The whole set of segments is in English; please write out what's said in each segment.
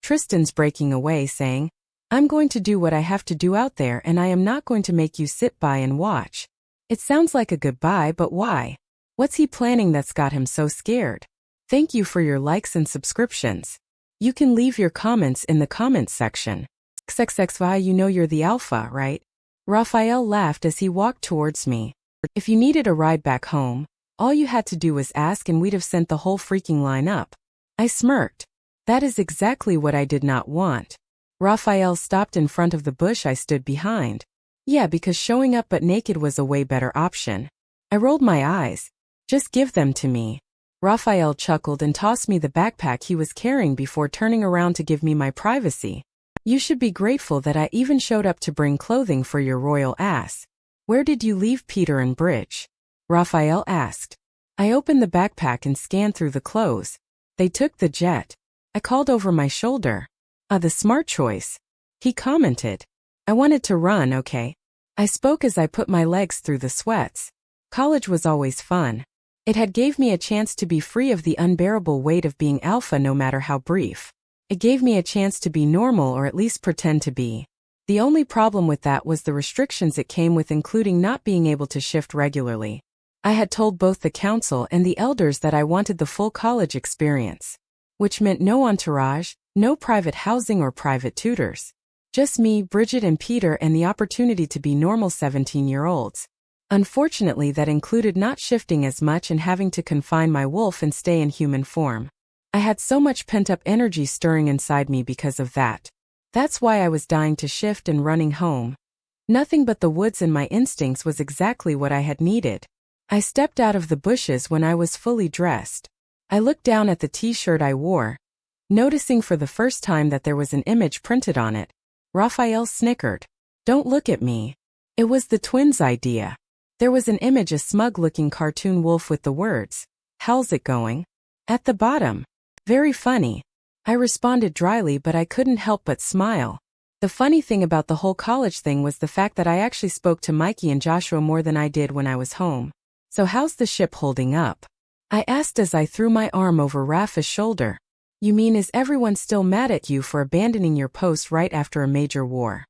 Tristan's breaking away saying, I'm going to do what I have to do out there and I am not going to make you sit by and watch. It sounds like a goodbye, but why? What's he planning that's got him so scared? Thank you for your likes and subscriptions. You can leave your comments in the comments section. 𝐷𝐾𝐬𝐩, you know you're the alpha, right? Raphael laughed as he walked towards me. If you needed a ride back home, all you had to do was ask and we'd have sent the whole freaking line up. I smirked. That is exactly what I did not want. Raphael stopped in front of the bush I stood behind. Yeah, because showing up but naked was a way better option. I rolled my eyes. Just give them to me. Raphael chuckled and tossed me the backpack he was carrying before turning around to give me my privacy. You should be grateful that I even showed up to bring clothing for your royal ass. Where did you leave Peter and Bridge? Raphael asked. I opened the backpack and scanned through the clothes. They took the jet. I called over my shoulder. The smart choice. He commented. I wanted to run, okay? I spoke as I put my legs through the sweats. College was always fun. It had gave me a chance to be free of the unbearable weight of being alpha no matter how brief. It gave me a chance to be normal or at least pretend to be. The only problem with that was the restrictions it came with, including not being able to shift regularly. I had told both the council and the elders that I wanted the full college experience, which meant no entourage, no private housing or private tutors. Just me, Bridget and Peter, and the opportunity to be normal 17-year-olds. Unfortunately, that included not shifting as much and having to confine my wolf and stay in human form. I had so much pent-up energy stirring inside me because of that. That's why I was dying to shift and running home. Nothing but the woods and my instincts was exactly what I had needed. I stepped out of the bushes when I was fully dressed. I looked down at the t-shirt I wore, noticing for the first time that there was an image printed on it. Raphael snickered. Don't look at me. It was the twins' idea. There was an image, a smug-looking cartoon wolf with the words, "How's it going?" at the bottom. Very funny. I responded dryly, but I couldn't help but smile. The funny thing about the whole college thing was the fact that I actually spoke to Mikey and Joshua more than I did when I was home. So how's the ship holding up? I asked as I threw my arm over Rapha's shoulder. You mean, is everyone still mad at you for abandoning your post right after a major war?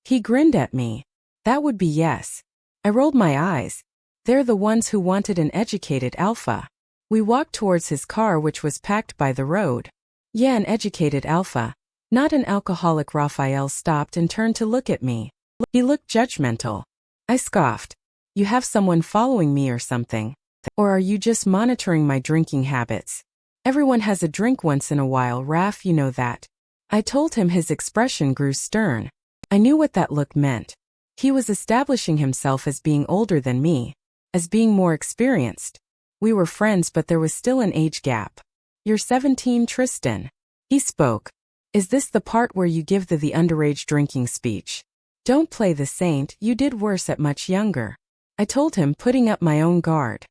He grinned at me. That would be yes. I rolled my eyes. They're the ones who wanted an educated alpha. We walked towards his car, which was packed by the road. Yeah, an educated alpha. Not an alcoholic. Raphael stopped and turned to look at me. He looked judgmental. I scoffed. You have someone following me or something? Or are you just monitoring my drinking habits? Everyone has a drink once in a while, Raph, you know that. I told him. His expression grew stern. I knew what that look meant. He was establishing himself as being older than me, as being more experienced. We were friends, but there was still an age gap. You're 17, Tristan. He spoke. Is this the part where you give the underage drinking speech? Don't play the saint, you did worse at much younger. I told him, putting up my own guard.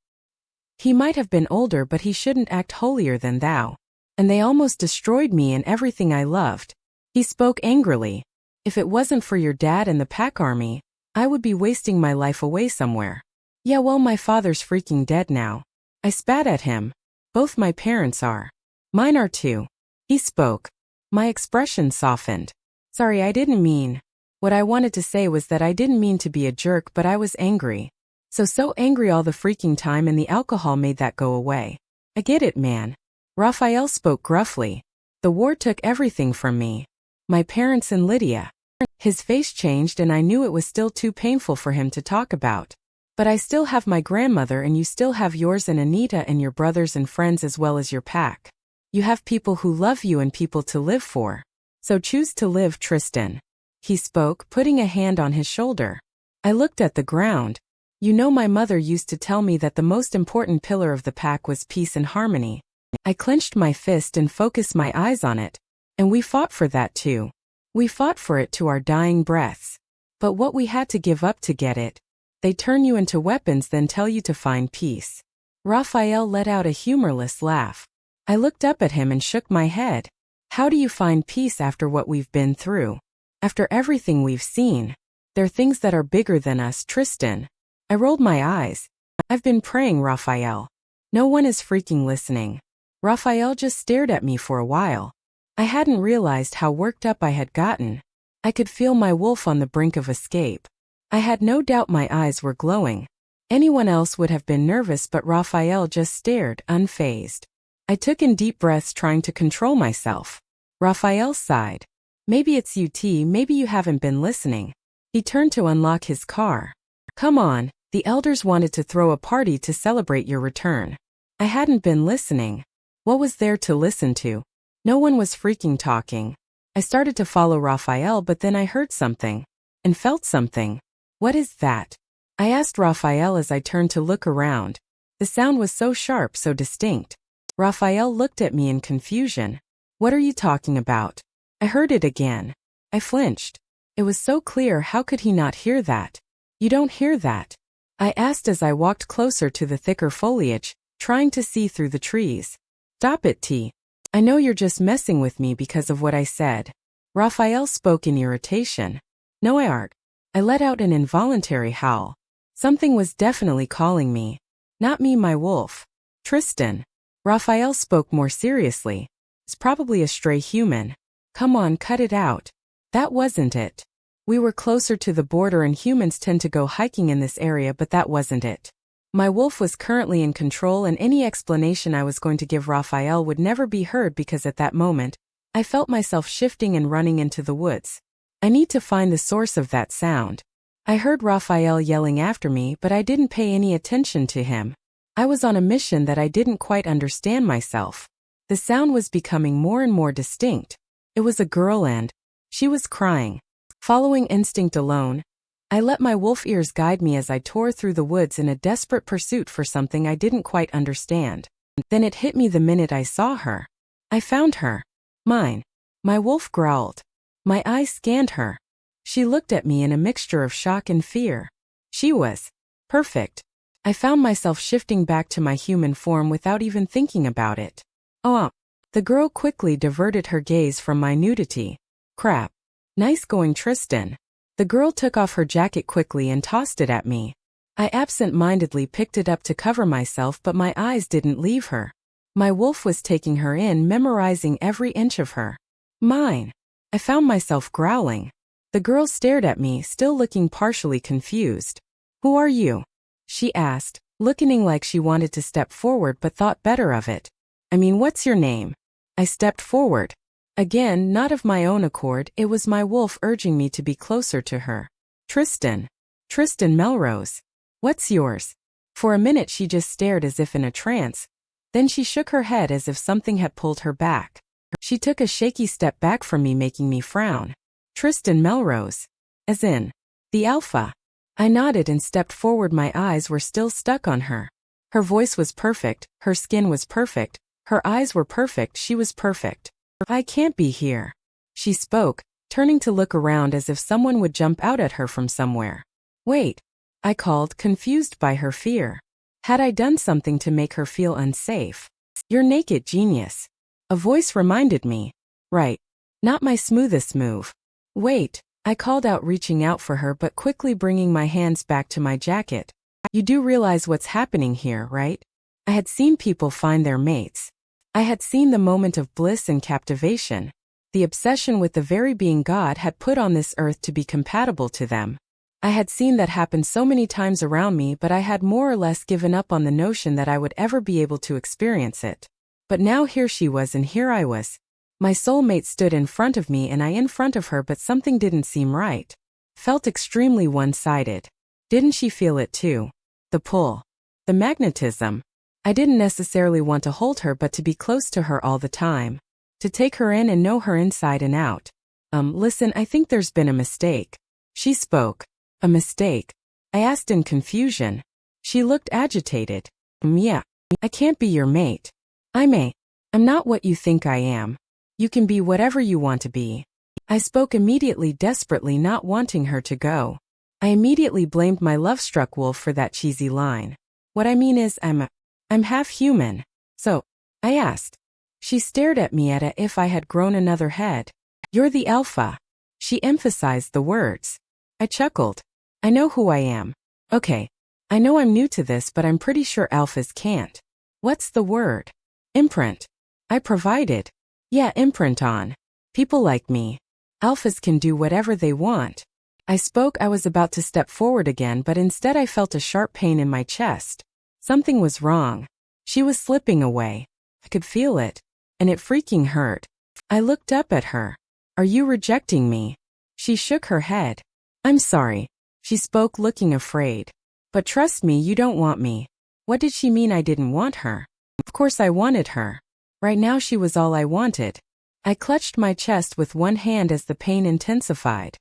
He might have been older, but he shouldn't act holier than thou. And they almost destroyed me and everything I loved. He spoke angrily. If it wasn't for your dad and the pack army, I would be wasting my life away somewhere. Yeah, well, my father's freaking dead now. I spat at him. Both my parents are. Mine are too. He spoke. My expression softened. Sorry, I didn't mean. What I wanted to say was that I didn't mean to be a jerk, but I was angry. So angry all the freaking time, and the alcohol made that go away. I get it, man. Raphael spoke gruffly. The war took everything from me. My parents and Lydia. His face changed and I knew it was still too painful for him to talk about. But I still have my grandmother, and you still have yours and Anita and your brothers and friends, as well as your pack. You have people who love you and people to live for. So choose to live, Tristan. He spoke, putting a hand on his shoulder. I looked at the ground. You know, my mother used to tell me that the most important pillar of the pack was peace and harmony. I clenched my fist and focused my eyes on it. And we fought for that too. We fought for it to our dying breaths. But what we had to give up to get it. They turn you into weapons, then tell you to find peace. Raphael let out a humorless laugh. I looked up at him and shook my head. How do you find peace after what we've been through? After everything we've seen? There are things that are bigger than us, Tristan. I rolled my eyes. I've been praying, Raphael. No one is freaking listening. Raphael just stared at me for a while. I hadn't realized how worked up I had gotten. I could feel my wolf on the brink of escape. I had no doubt my eyes were glowing. Anyone else would have been nervous, but Raphael just stared, unfazed. I took in deep breaths, trying to control myself. Raphael sighed. Maybe it's you, T. Maybe you haven't been listening. He turned to unlock his car. Come on, the elders wanted to throw a party to celebrate your return. I hadn't been listening. What was there to listen to? No one was freaking talking. I started to follow Raphael, but then I heard something. And felt something. What is that? I asked Raphael as I turned to look around. The sound was so sharp, so distinct. Raphael looked at me in confusion. What are you talking about? I heard it again. I flinched. It was so clear, how could he not hear that? You don't hear that? I asked as I walked closer to the thicker foliage, trying to see through the trees. Stop it, T. I know you're just messing with me because of what I said. Raphael spoke in irritation. No, I aren't. I let out an involuntary howl. Something was definitely calling me. Not me, my wolf. Tristan. Raphael spoke more seriously. It's probably a stray human. Come on, cut it out. That wasn't it. We were closer to the border and humans tend to go hiking in this area, but that wasn't it. My wolf was currently in control, and any explanation I was going to give Raphael would never be heard because at that moment, I felt myself shifting and running into the woods. I need to find the source of that sound. I heard Raphael yelling after me, but I didn't pay any attention to him. I was on a mission that I didn't quite understand myself. The sound was becoming more and more distinct. It was a girl and she was crying. Following instinct alone, I let my wolf ears guide me as I tore through the woods in a desperate pursuit for something I didn't quite understand. Then it hit me the minute I saw her. I found her. Mine. My wolf growled. My eyes scanned her. She looked at me in a mixture of shock and fear. She was perfect. I found myself shifting back to my human form without even thinking about it. Oh, the girl quickly diverted her gaze from my nudity. Crap. Nice going, Tristan. The girl took off her jacket quickly and tossed it at me. I absent-mindedly picked it up to cover myself, but my eyes didn't leave her. My wolf was taking her in, memorizing every inch of her. Mine. I found myself growling. The girl stared at me, still looking partially confused. Who are you? She asked, looking like she wanted to step forward but thought better of it. I mean, what's your name? I stepped forward. Again, not of my own accord, it was my wolf urging me to be closer to her. Tristan. Tristan Melrose. What's yours? For a minute she just stared as if in a trance. Then she shook her head as if something had pulled her back. She took a shaky step back from me, making me frown. Tristan Melrose. As in, the alpha. I nodded and stepped forward. My eyes were still stuck on her. Her voice was perfect, her skin was perfect, her eyes were perfect, she was perfect. I can't be here. She spoke, turning to look around as if someone would jump out at her from somewhere. Wait. I called, confused by her fear. Had I done something to make her feel unsafe? You're naked, genius. A voice reminded me. Right. Not my smoothest move. Wait. I called out, reaching out for her but quickly bringing my hands back to my jacket. You do realize what's happening here, right? I had seen people find their mates. I had seen the moment of bliss and captivation. The obsession with the very being God had put on this earth to be compatible to them. I had seen that happen so many times around me, but I had more or less given up on the notion that I would ever be able to experience it. But now here she was and here I was. My soulmate stood in front of me and I in front of her, but something didn't seem right. Felt extremely one-sided. Didn't she feel it too? The pull. The magnetism. I didn't necessarily want to hold her, but to be close to her all the time. To take her in and know her inside and out. Listen, I think there's been a mistake. She spoke. A mistake? I asked in confusion. She looked agitated. Yeah. I can't be your mate. I'm not what you think I am. You can be whatever you want to be. I spoke immediately, desperately, not wanting her to go. I immediately blamed my love-struck wolf for that cheesy line. What I mean is, I'm half human. So, I asked. She stared at me as if I had grown another head. You're the alpha. She emphasized the words. I chuckled. I know who I am. Okay. I know I'm new to this, but I'm pretty sure alphas can't. What's the word? Imprint. I provided. Yeah, imprint on. People like me. Alphas can do whatever they want. I spoke. I was about to step forward again, but instead I felt a sharp pain in my chest. Something was wrong. She was slipping away. I could feel it. And it freaking hurt. I looked up at her. Are you rejecting me? She shook her head. I'm sorry. She spoke, looking afraid. But trust me, you don't want me. What did she mean I didn't want her? Of course I wanted her. Right now she was all I wanted. I clutched my chest with one hand as the pain intensified.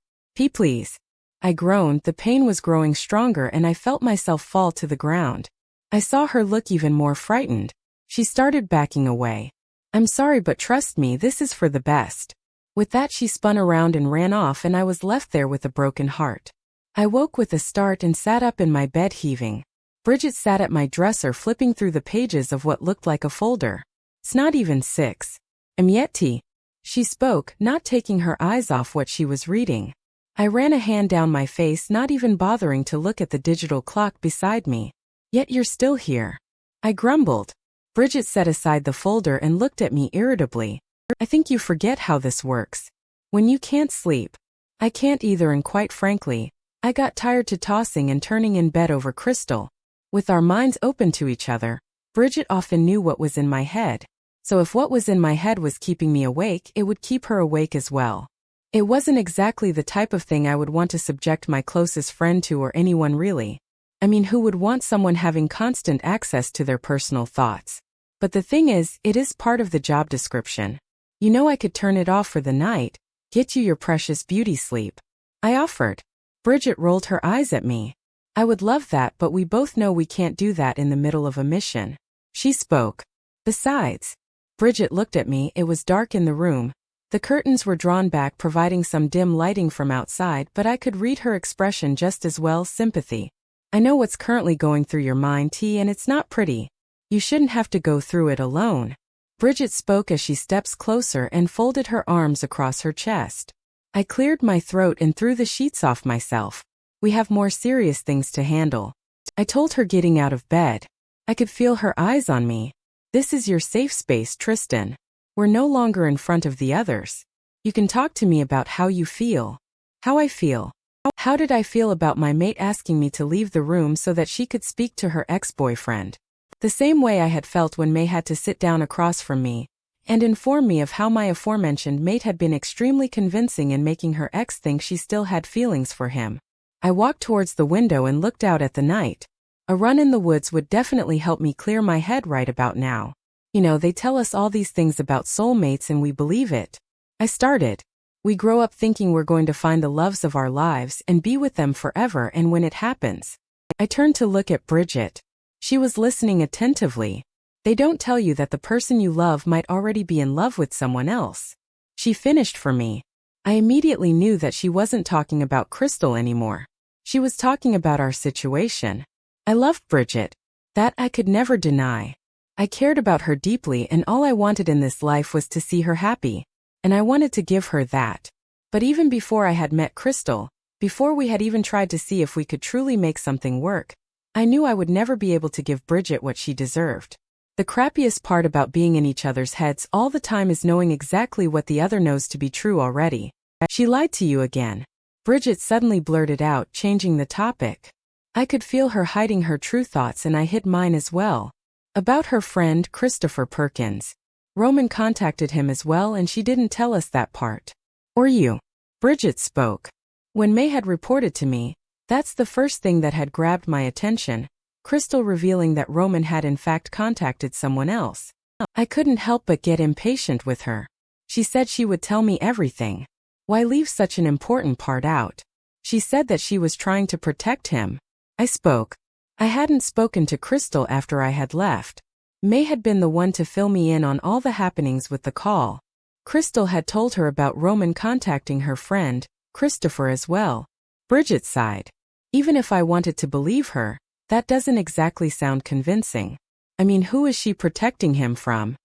Please. I groaned. The pain was growing stronger and I felt myself fall to the ground. I saw her look even more frightened. She started backing away. I'm sorry, but trust me, this is for the best. With that she spun around and ran off, and I was left there with a broken heart. I woke with a start and sat up in my bed, heaving. Bridget sat at my dresser, flipping through the pages of what looked like a folder. It's not even 6 𝐴𝐻. She spoke, not taking her eyes off what she was reading. I ran a hand down my face, not even bothering to look at the digital clock beside me. Yet you're still here. I grumbled. Bridget set aside the folder and looked at me irritably. I think you forget how this works. When you can't sleep. I can't either, and quite frankly, I got tired to tossing and turning in bed over Crystal. With our minds open to each other, Bridget often knew what was in my head. So if what was in my head was keeping me awake, it would keep her awake as well. It wasn't exactly the type of thing I would want to subject my closest friend to, or anyone really. I mean, who would want someone having constant access to their personal thoughts? But the thing is, it is part of the job description. You know, I could turn it off for the night, get you your precious beauty sleep. I offered. Bridget rolled her eyes at me. I would love that, but we both know we can't do that in the middle of a mission. She spoke. Besides. Bridget looked at me. It was dark in the room. The curtains were drawn back, providing some dim lighting from outside, but I could read her expression just as well. Sympathy. I know what's currently going through your mind, T, and it's not pretty. You shouldn't have to go through it alone. Bridget spoke as she steps closer and folded her arms across her chest. I cleared my throat and threw the sheets off myself. We have more serious things to handle. I told her, getting out of bed. I could feel her eyes on me. This is your safe space, Tristan. We're no longer in front of the others. You can talk to me about how you feel. How I feel. How did I feel about my mate asking me to leave the room so that she could speak to her ex-boyfriend? The same way I had felt when May had to sit down across from me and inform me of how my aforementioned mate had been extremely convincing in making her ex think she still had feelings for him. I walked towards the window and looked out at the night. A run in the woods would definitely help me clear my head right about now. You know, they tell us all these things about soulmates and we believe it. I started. We grow up thinking we're going to find the loves of our lives and be with them forever, and when it happens. I turned to look at Bridget. She was listening attentively. They don't tell you that the person you love might already be in love with someone else. She finished for me. I immediately knew that she wasn't talking about Crystal anymore. She was talking about our situation. I loved Bridget. That I could never deny. I cared about her deeply, and all I wanted in this life was to see her happy. And I wanted to give her that. But even before I had met Crystal, before we had even tried to see if we could truly make something work, I knew I would never be able to give Bridget what she deserved. The crappiest part about being in each other's heads all the time is knowing exactly what the other knows to be true already. She lied to you again. Bridget suddenly blurted out, changing the topic. I could feel her hiding her true thoughts, and I hid mine as well. About her friend, Christopher Perkins. Roman contacted him as well, and she didn't tell us that part. Or you. Bridget spoke. When May had reported to me, that's the first thing that had grabbed my attention. Crystal revealing that Roman had in fact contacted someone else. I couldn't help but get impatient with her. She said she would tell me everything. Why leave such an important part out? She said that she was trying to protect him. I spoke. I hadn't spoken to Crystal after I had left. May had been the one to fill me in on all the happenings with the call. Crystal had told her about Roman contacting her friend, Christopher, as well. Bridget sighed. Even if I wanted to believe her, that doesn't exactly sound convincing. I mean, who is she protecting him from?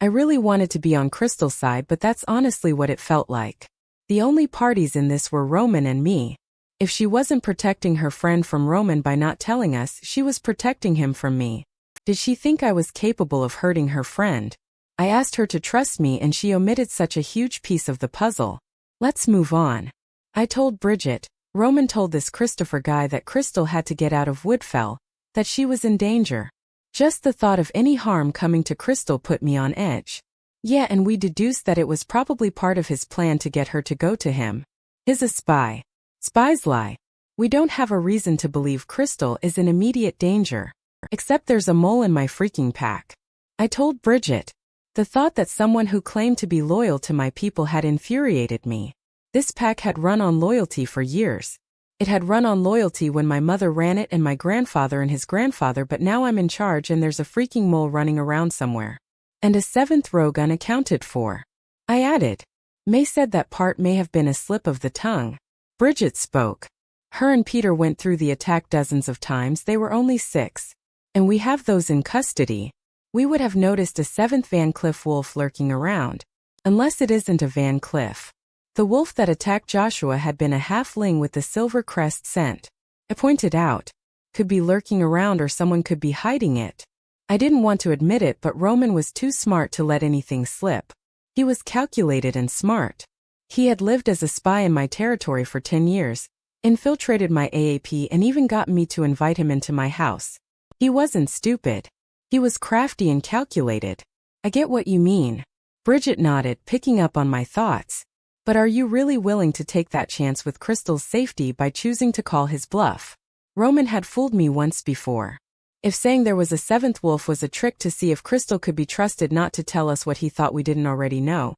I really wanted to be on Crystal's side, but that's honestly what it felt like. The only parties in this were Roman and me. If she wasn't protecting her friend from Roman by not telling us, she was protecting him from me. Did she think I was capable of hurting her friend? I asked her to trust me and she omitted such a huge piece of the puzzle. Let's move on. I told Bridget, Roman told this Christopher guy that Crystal had to get out of Woodfell, that she was in danger. Just the thought of any harm coming to Crystal put me on edge. Yeah, and we deduced that it was probably part of his plan to get her to go to him. He's a spy. Spies lie. We don't have a reason to believe Crystal is in immediate danger. Except there's a mole in my freaking pack. I told Bridget. The thought that someone who claimed to be loyal to my people had infuriated me. This pack had run on loyalty for years. It had run on loyalty when my mother ran it and my grandfather and his grandfather, but now I'm in charge and there's a freaking mole running around somewhere. And a seventh rogue unaccounted for. I added. May said that part may have been a slip of the tongue. Bridget spoke. Her and Peter went through the attack dozens of times. They were only 6. And we have those in custody. We would have noticed a 7th Van Cleef wolf lurking around. Unless it isn't a Van Cleef. The wolf that attacked Joshua had been a halfling with the silver crest scent. I pointed out. Could be lurking around or someone could be hiding it. I didn't want to admit it, but Roman was too smart to let anything slip. He was calculated and smart. He had lived as a spy in my territory for 10 years, infiltrated my AAP and even gotten me to invite him into my house. He wasn't stupid. He was crafty and calculated. I get what you mean. Bridget nodded, picking up on my thoughts. But are you really willing to take that chance with Crystal's safety by choosing to call his bluff? Roman had fooled me once before. If saying there was a 7th wolf was a trick to see if Crystal could be trusted not to tell us what he thought we didn't already know,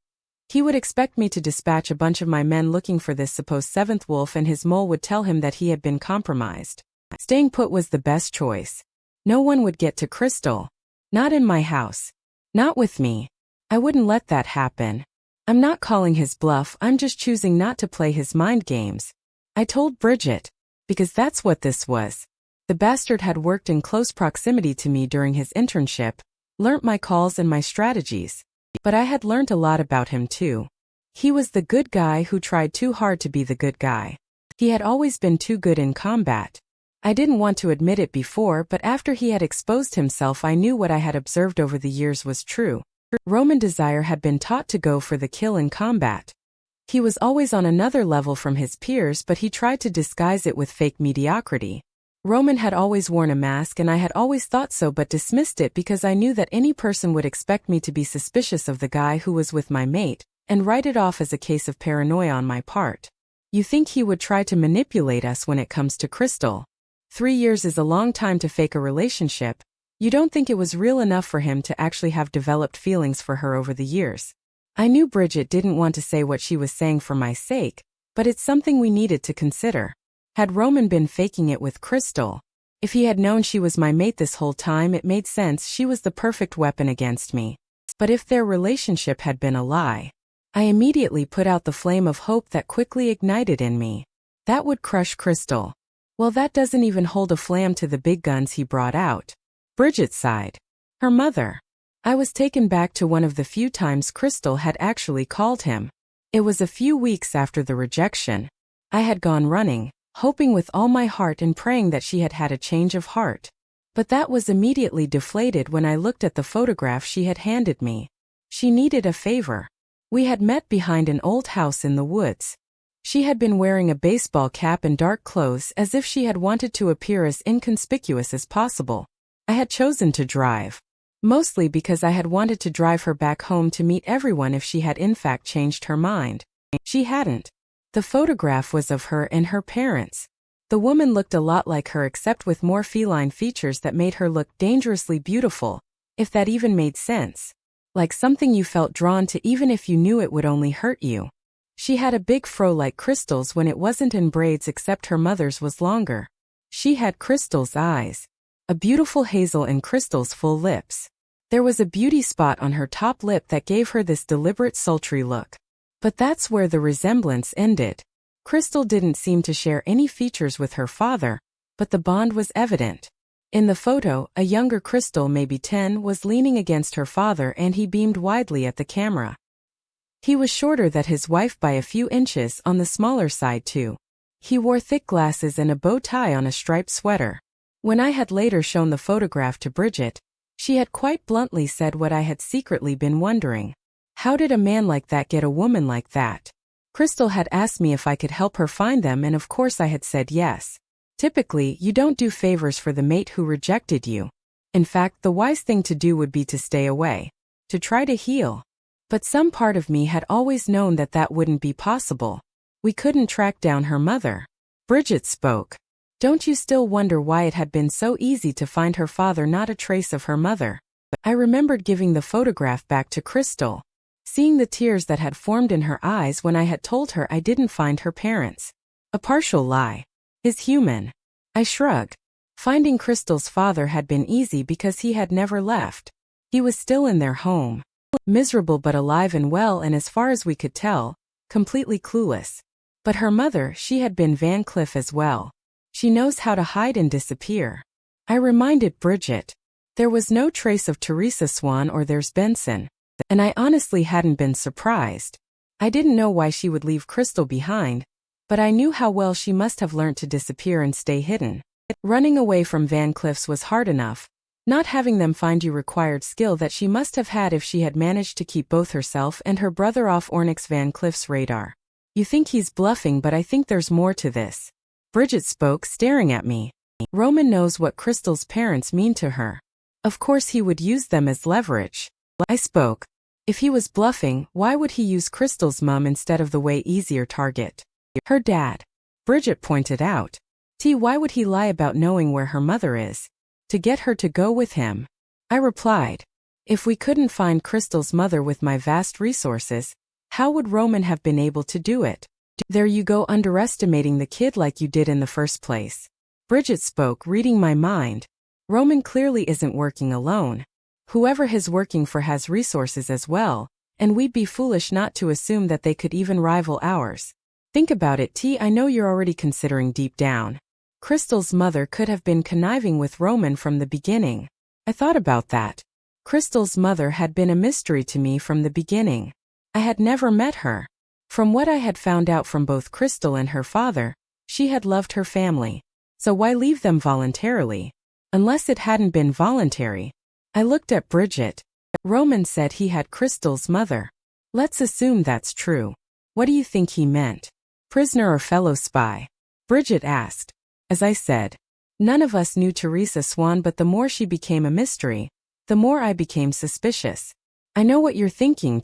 he would expect me to dispatch a bunch of my men looking for this supposed 7th wolf and his mole would tell him that he had been compromised. Staying put was the best choice. No one would get to Crystal. Not in my house. Not with me. I wouldn't let that happen. I'm not calling his bluff, I'm just choosing not to play his mind games. I told Bridget. Because that's what this was. The bastard had worked in close proximity to me during his internship, learnt my calls and my strategies. But I had learnt a lot about him too. He was the good guy who tried too hard to be the good guy. He had always been too good in combat. I didn't want to admit it before, but after he had exposed himself I knew what I had observed over the years was true. Roman Desire had been taught to go for the kill in combat. He was always on another level from his peers, but he tried to disguise it with fake mediocrity. Roman had always worn a mask and I had always thought so but dismissed it because I knew that any person would expect me to be suspicious of the guy who was with my mate, and write it off as a case of paranoia on my part. You think he would try to manipulate us when it comes to Crystal? 3 years is a long time to fake a relationship. You don't think it was real enough for him to actually have developed feelings for her over the years? I knew Bridget didn't want to say what she was saying for my sake, but it's something we needed to consider. Had Roman been faking it with Crystal? If he had known she was my mate this whole time, it made sense. She was the perfect weapon against me. But if their relationship had been a lie, I immediately put out the flame of hope that quickly ignited in me. That would crush Crystal. Well, that doesn't even hold a flame to the big guns he brought out. Bridget sighed. Her mother. I was taken back to one of the few times Crystal had actually called him. It was a few weeks after the rejection. I had gone running, hoping with all my heart and praying that she had had a change of heart. But that was immediately deflated when I looked at the photograph she had handed me. She needed a favor. We had met behind an old house in the woods. She had been wearing a baseball cap and dark clothes as if she had wanted to appear as inconspicuous as possible. I had chosen to drive. Mostly because I had wanted to drive her back home to meet everyone if she had in fact changed her mind. She hadn't. The photograph was of her and her parents. The woman looked a lot like her except with more feline features that made her look dangerously beautiful, if that even made sense. Like something you felt drawn to even if you knew it would only hurt you. She had a big fro like Crystal's when it wasn't in braids, except her mother's was longer. She had Crystal's eyes. A beautiful hazel in Crystal's full lips. There was a beauty spot on her top lip that gave her this deliberate sultry look. But that's where the resemblance ended. Crystal didn't seem to share any features with her father, but the bond was evident. In the photo, a younger Crystal, maybe 10, was leaning against her father and he beamed widely at the camera. He was shorter than his wife by a few inches, on the smaller side too. He wore thick glasses and a bow tie on a striped sweater. When I had later shown the photograph to Bridget, She had quite bluntly said what I had secretly been wondering. How did a man like that get a woman like that? Crystal had asked me if I could help her find them, and of course I had said yes. Typically, you don't do favors for the mate who rejected you. In fact, the wise thing to do would be to stay away, to try to heal. But some part of me had always known that that wouldn't be possible. We couldn't track down her mother. Bridget spoke. Don't you still wonder why it had been so easy to find her father, not a trace of her mother? I remembered giving the photograph back to Crystal, seeing the tears that had formed in her eyes when I had told her I didn't find her parents. A partial lie is human. I shrugged. Finding Crystal's father had been easy because he had never left. He was still in their home, miserable but alive and well, and as far as we could tell, completely clueless. But her mother, she had been Van Cleef as well. She knows how to hide and disappear. I reminded Bridget. There was no trace of Teresa Swan or there's Benson. And I honestly hadn't been surprised. I didn't know why she would leave Crystal behind, but I knew how well she must have learned to disappear and stay hidden. Running away from Van Cleef's was hard enough. Not having them find you required skill that she must have had if she had managed to keep both herself and her brother off Onyx Van Cleef's radar. You think he's bluffing, but I think there's more to this. Bridget spoke, staring at me. Roman knows what Crystal's parents mean to her. Of course he would use them as leverage. I spoke. If he was bluffing, why would he use Crystal's mom instead of the 𝐊𝐢𝐬𝐬𝐩 target? Her dad. Bridget pointed out. Why would he lie about knowing where her mother is? To get her to go with him. I replied. If we couldn't find Crystal's mother with my vast resources, how would Roman have been able to do it? There you go, underestimating the kid like you did in the first place. Bridget spoke, reading my mind. Roman clearly isn't working alone. Whoever he's working for has resources as well, and we'd be foolish not to assume that they could even rival ours. Think about it, I know you're already considering deep down. Crystal's mother could have been conniving with Roman from the beginning. I thought about that. Crystal's mother had been a mystery to me from the beginning. I had never met her. From what I had found out from both Crystal and her father, she had loved her family. So why leave them voluntarily? Unless it hadn't been voluntary. I looked at Bridget. Roman said he had Crystal's mother. Let's assume that's true. What do you think he meant? Prisoner or fellow spy? Bridget asked. As I said, none of us knew Teresa Swan, but the more she became a mystery, the more I became suspicious. I know what you're thinking,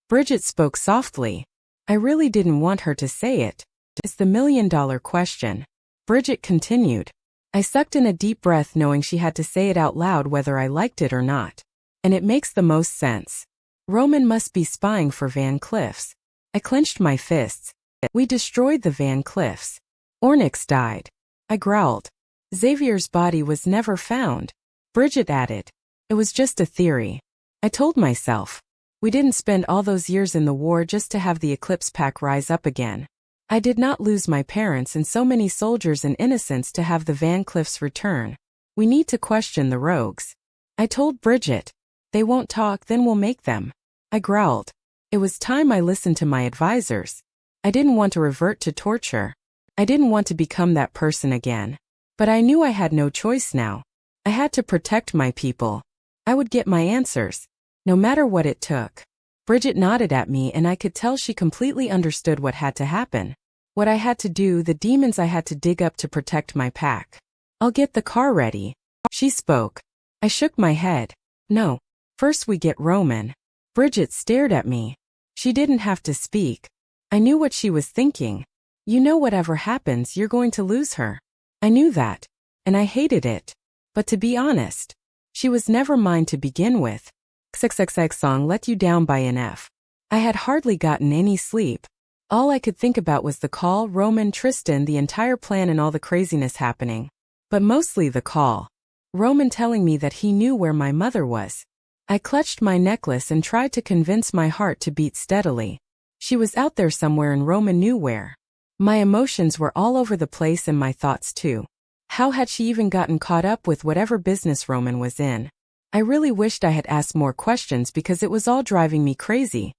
Bridget spoke softly. I really didn't want her to say it. It's the million-dollar question. Bridget continued. I sucked in a deep breath, knowing she had to say it out loud whether I liked it or not. And it makes the most sense. Roman must be spying for Van Cleef's. I clenched my fists. We destroyed the Van Cleef's. Onyx died. I growled. Xavier's body was never found. Bridget added. It was just a theory. I told myself. We didn't spend all those years in the war just to have the Eclipse Pack rise up again. I did not lose my parents and so many soldiers and innocents to have the Van Cleef's return. We need to question the rogues. I told Bridget. They won't talk, then we'll make them. I growled. It was time I listened to my advisors. I didn't want to revert to torture. I didn't want to become that person again. But I knew I had no choice now. I had to protect my people. I would get my answers, no matter what it took. Bridget nodded at me, and I could tell she completely understood what had to happen. What I had to do, the demons I had to dig up to protect my pack. I'll get the car ready. She spoke. I shook my head. No. First we get Roman. Bridget stared at me. She didn't have to speak. I knew what she was thinking. You know, whatever happens, you're going to lose her. I knew that. And I hated it. But to be honest, she was never mine to begin with. 𝐾𝐥𝐬𝐬 song let you down by NF. I had hardly gotten any sleep. All I could think about was the call, Roman, Tristan, the entire plan and all the craziness happening. But mostly the call. Roman telling me that he knew where my mother was. I clutched my necklace and tried to convince my heart to beat steadily. She was out there somewhere and Roman knew where. My emotions were all over the place and my thoughts too. How had she even gotten caught up with whatever business Roman was in? I really wished I had asked more questions because it was all driving me crazy.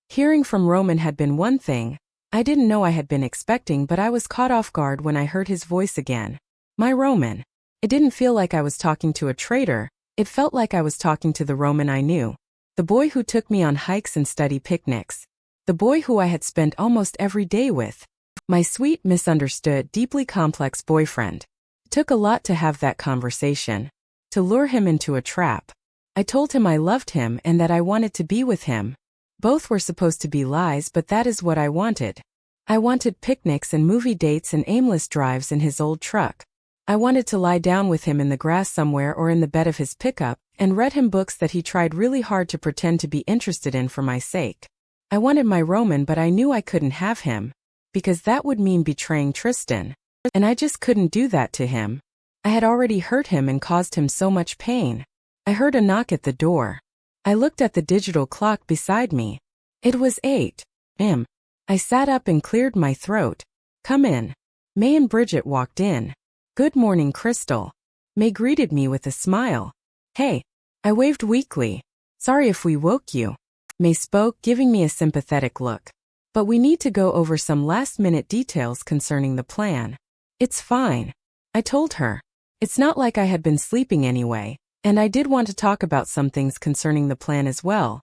Hearing from Roman had been one thing. I didn't know I had been expecting, but I was caught off guard when I heard his voice again. My Roman. It didn't feel like I was talking to a traitor. It felt like I was talking to the Roman I knew. The boy who took me on hikes and study picnics. The boy who I had spent almost every day with. My sweet, misunderstood, deeply complex boyfriend. It took a lot to have that conversation. To lure him into a trap. I told him I loved him and that I wanted to be with him. Both were supposed to be lies, but that is what I wanted. I wanted picnics and movie dates and aimless drives in his old truck. I wanted to lie down with him in the grass somewhere or in the bed of his pickup and read him books that he tried really hard to pretend to be interested in for my sake. I wanted my Roman, but I knew I couldn't have him. Because that would mean betraying Tristan. And I just couldn't do that to him. I had already hurt him and caused him so much pain. I heard a knock at the door. I looked at the digital clock beside me. It was 8 a.m. I sat up and cleared my throat. Come in. May and Bridget walked in. Good morning, Crystal. May greeted me with a smile. Hey. I waved weakly. Sorry if we woke you. May spoke, giving me a sympathetic look. But we need to go over some last-minute details concerning the plan. It's fine. I told her. It's not like I had been sleeping anyway, and I did want to talk about some things concerning the plan as well.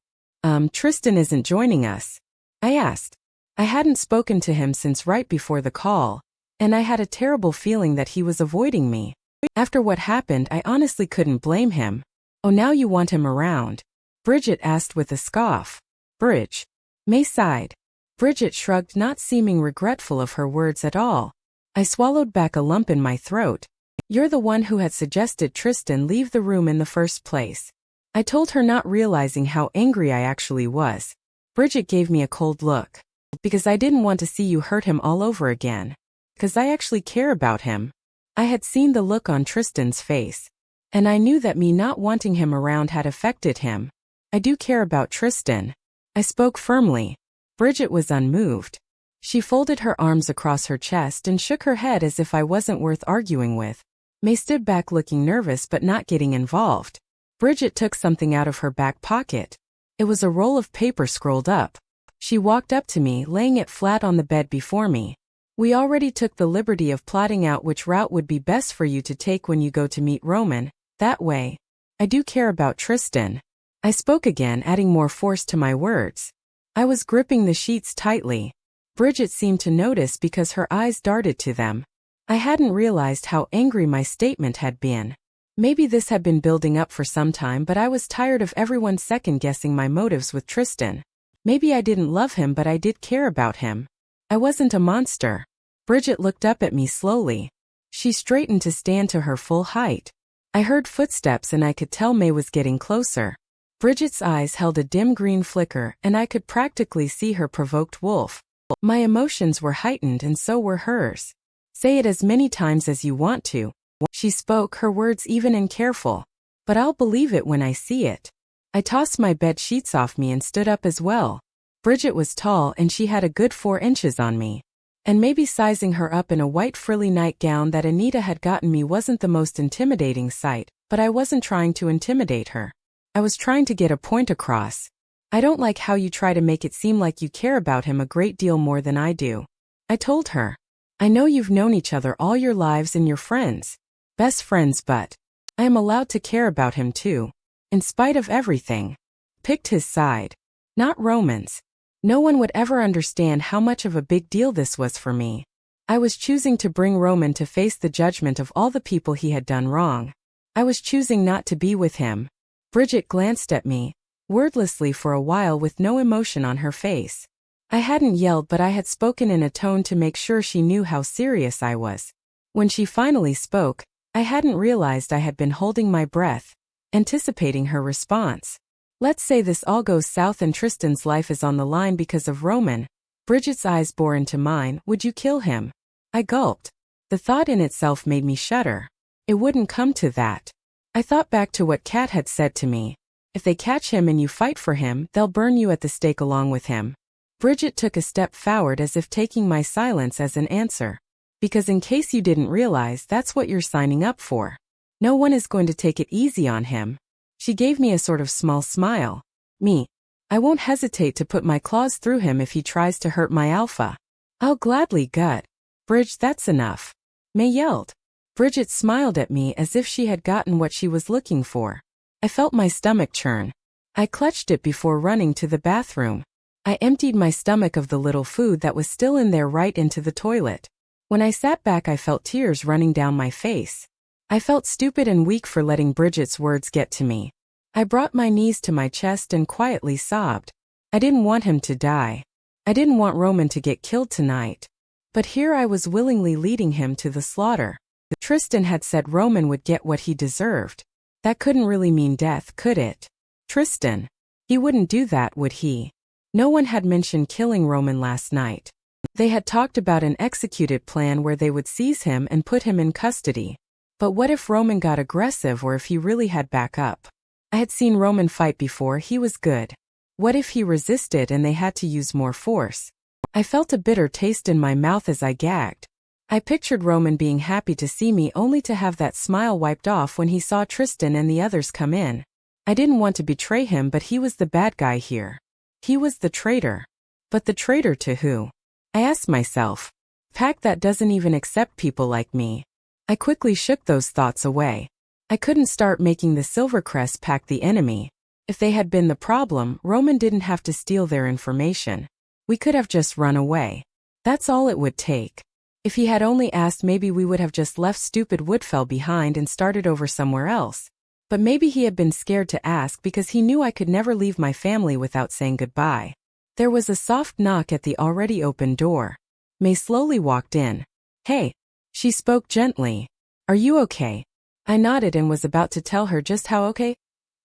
Tristan isn't joining us? I asked. I hadn't spoken to him since right before the call, and I had a terrible feeling that he was avoiding me. After what happened, I honestly couldn't blame him. Oh, now you want him around? Bridget asked with a scoff. Bridge. May sighed. Bridget shrugged, not seeming regretful of her words at all. I swallowed back a lump in my throat. You're the one who had suggested Tristan leave the room in the first place. I told her, not realizing how angry I actually was. Bridget gave me a cold look. Because I didn't want to see you hurt him all over again. Because I actually care about him. I had seen the look on Tristan's face. And I knew that me not wanting him around had affected him. I do care about Tristan. I spoke firmly. Bridget was unmoved. She folded her arms across her chest and shook her head as if I wasn't worth arguing with. May stood back looking nervous but not getting involved. Bridget took something out of her back pocket. It was a roll of paper scrolled up. She walked up to me, laying it flat on the bed before me. We already took the liberty of plotting out which route would be best for you to take when you go to meet Roman. That way. I do care about Tristan. I spoke again, adding more force to my words. I was gripping the sheets tightly. Bridget seemed to notice because her eyes darted to them. I hadn't realized how angry my statement had been. Maybe this had been building up for some time, but I was tired of everyone second-guessing my motives with Tristan. Maybe I didn't love him, but I did care about him. I wasn't a monster. Bridget looked up at me slowly. She straightened to stand to her full height. I heard footsteps and I could tell May was getting closer. Bridget's eyes held a dim green flicker and I could practically see her provoked wolf. My emotions were heightened and so were hers. Say it as many times as you want to. She spoke, her words even and careful. But I'll believe it when I see it. I tossed my bed sheets off me and stood up as well. Bridget was tall and she had a good 4 inches on me. And maybe sizing her up in a white frilly nightgown that Anita had gotten me wasn't the most intimidating sight, but I wasn't trying to intimidate her. I was trying to get a point across. I don't like how you try to make it seem like you care about him a great deal more than I do. I told her. I know you've known each other all your lives and you're friends. Best friends, but I am allowed to care about him too. In spite of everything. Picked his side. Not Roman's. No one would ever understand how much of a big deal this was for me. I was choosing to bring Roman to face the judgment of all the people he had done wrong. I was choosing not to be with him. Bridget glanced at me, wordlessly for a while with no emotion on her face. I hadn't yelled, but I had spoken in a tone to make sure she knew how serious I was. When she finally spoke, I hadn't realized I had been holding my breath, anticipating her response. Let's say this all goes south and Tristan's life is on the line because of Roman. Bridget's eyes bore into mine. Would you kill him? I gulped. The thought in itself made me shudder. It wouldn't come to that. I thought back to what Kat had said to me. If they catch him and you fight for him, they'll burn you at the stake along with him. Bridget took a step forward as if taking my silence as an answer. Because in case you didn't realize, that's what you're signing up for. No one is going to take it easy on him. She gave me a sort of small smile. Me. I won't hesitate to put my claws through him if he tries to hurt my alpha. I'll gladly gut. Bridge, that's enough. May yelled. Bridget smiled at me as if she had gotten what she was looking for. I felt my stomach churn. I clutched it before running to the bathroom. I emptied my stomach of the little food that was still in there right into the toilet. When I sat back, I felt tears running down my face. I felt stupid and weak for letting Bridget's words get to me. I brought my knees to my chest and quietly sobbed. I didn't want him to die. I didn't want Roman to get killed tonight. But here I was willingly leading him to the slaughter. Tristan had said Roman would get what he deserved. That couldn't really mean death, could it? Tristan. He wouldn't do that, would he? No one had mentioned killing Roman last night. They had talked about an executed plan where they would seize him and put him in custody. But what if Roman got aggressive, or if he really had backup? I had seen Roman fight before. He was good. What if he resisted and they had to use more force? I felt a bitter taste in my mouth as I gagged. I pictured Roman being happy to see me, only to have that smile wiped off when he saw Tristan and the others come in. I didn't want to betray him, but he was the bad guy here. He was the traitor. But the traitor to who? I asked myself. Pack that doesn't even accept people like me. I quickly shook those thoughts away. I couldn't start making the Silvercrest pack the enemy. If they had been the problem, Roman didn't have to steal their information. We could have just run away. That's all it would take. If he had only asked, maybe we would have just left stupid Woodfell behind and started over somewhere else. But maybe he had been scared to ask because he knew I could never leave my family without saying goodbye. There was a soft knock at the already open door. May slowly walked in. Hey. She spoke gently. Are you okay? I nodded and was about to tell her just how okay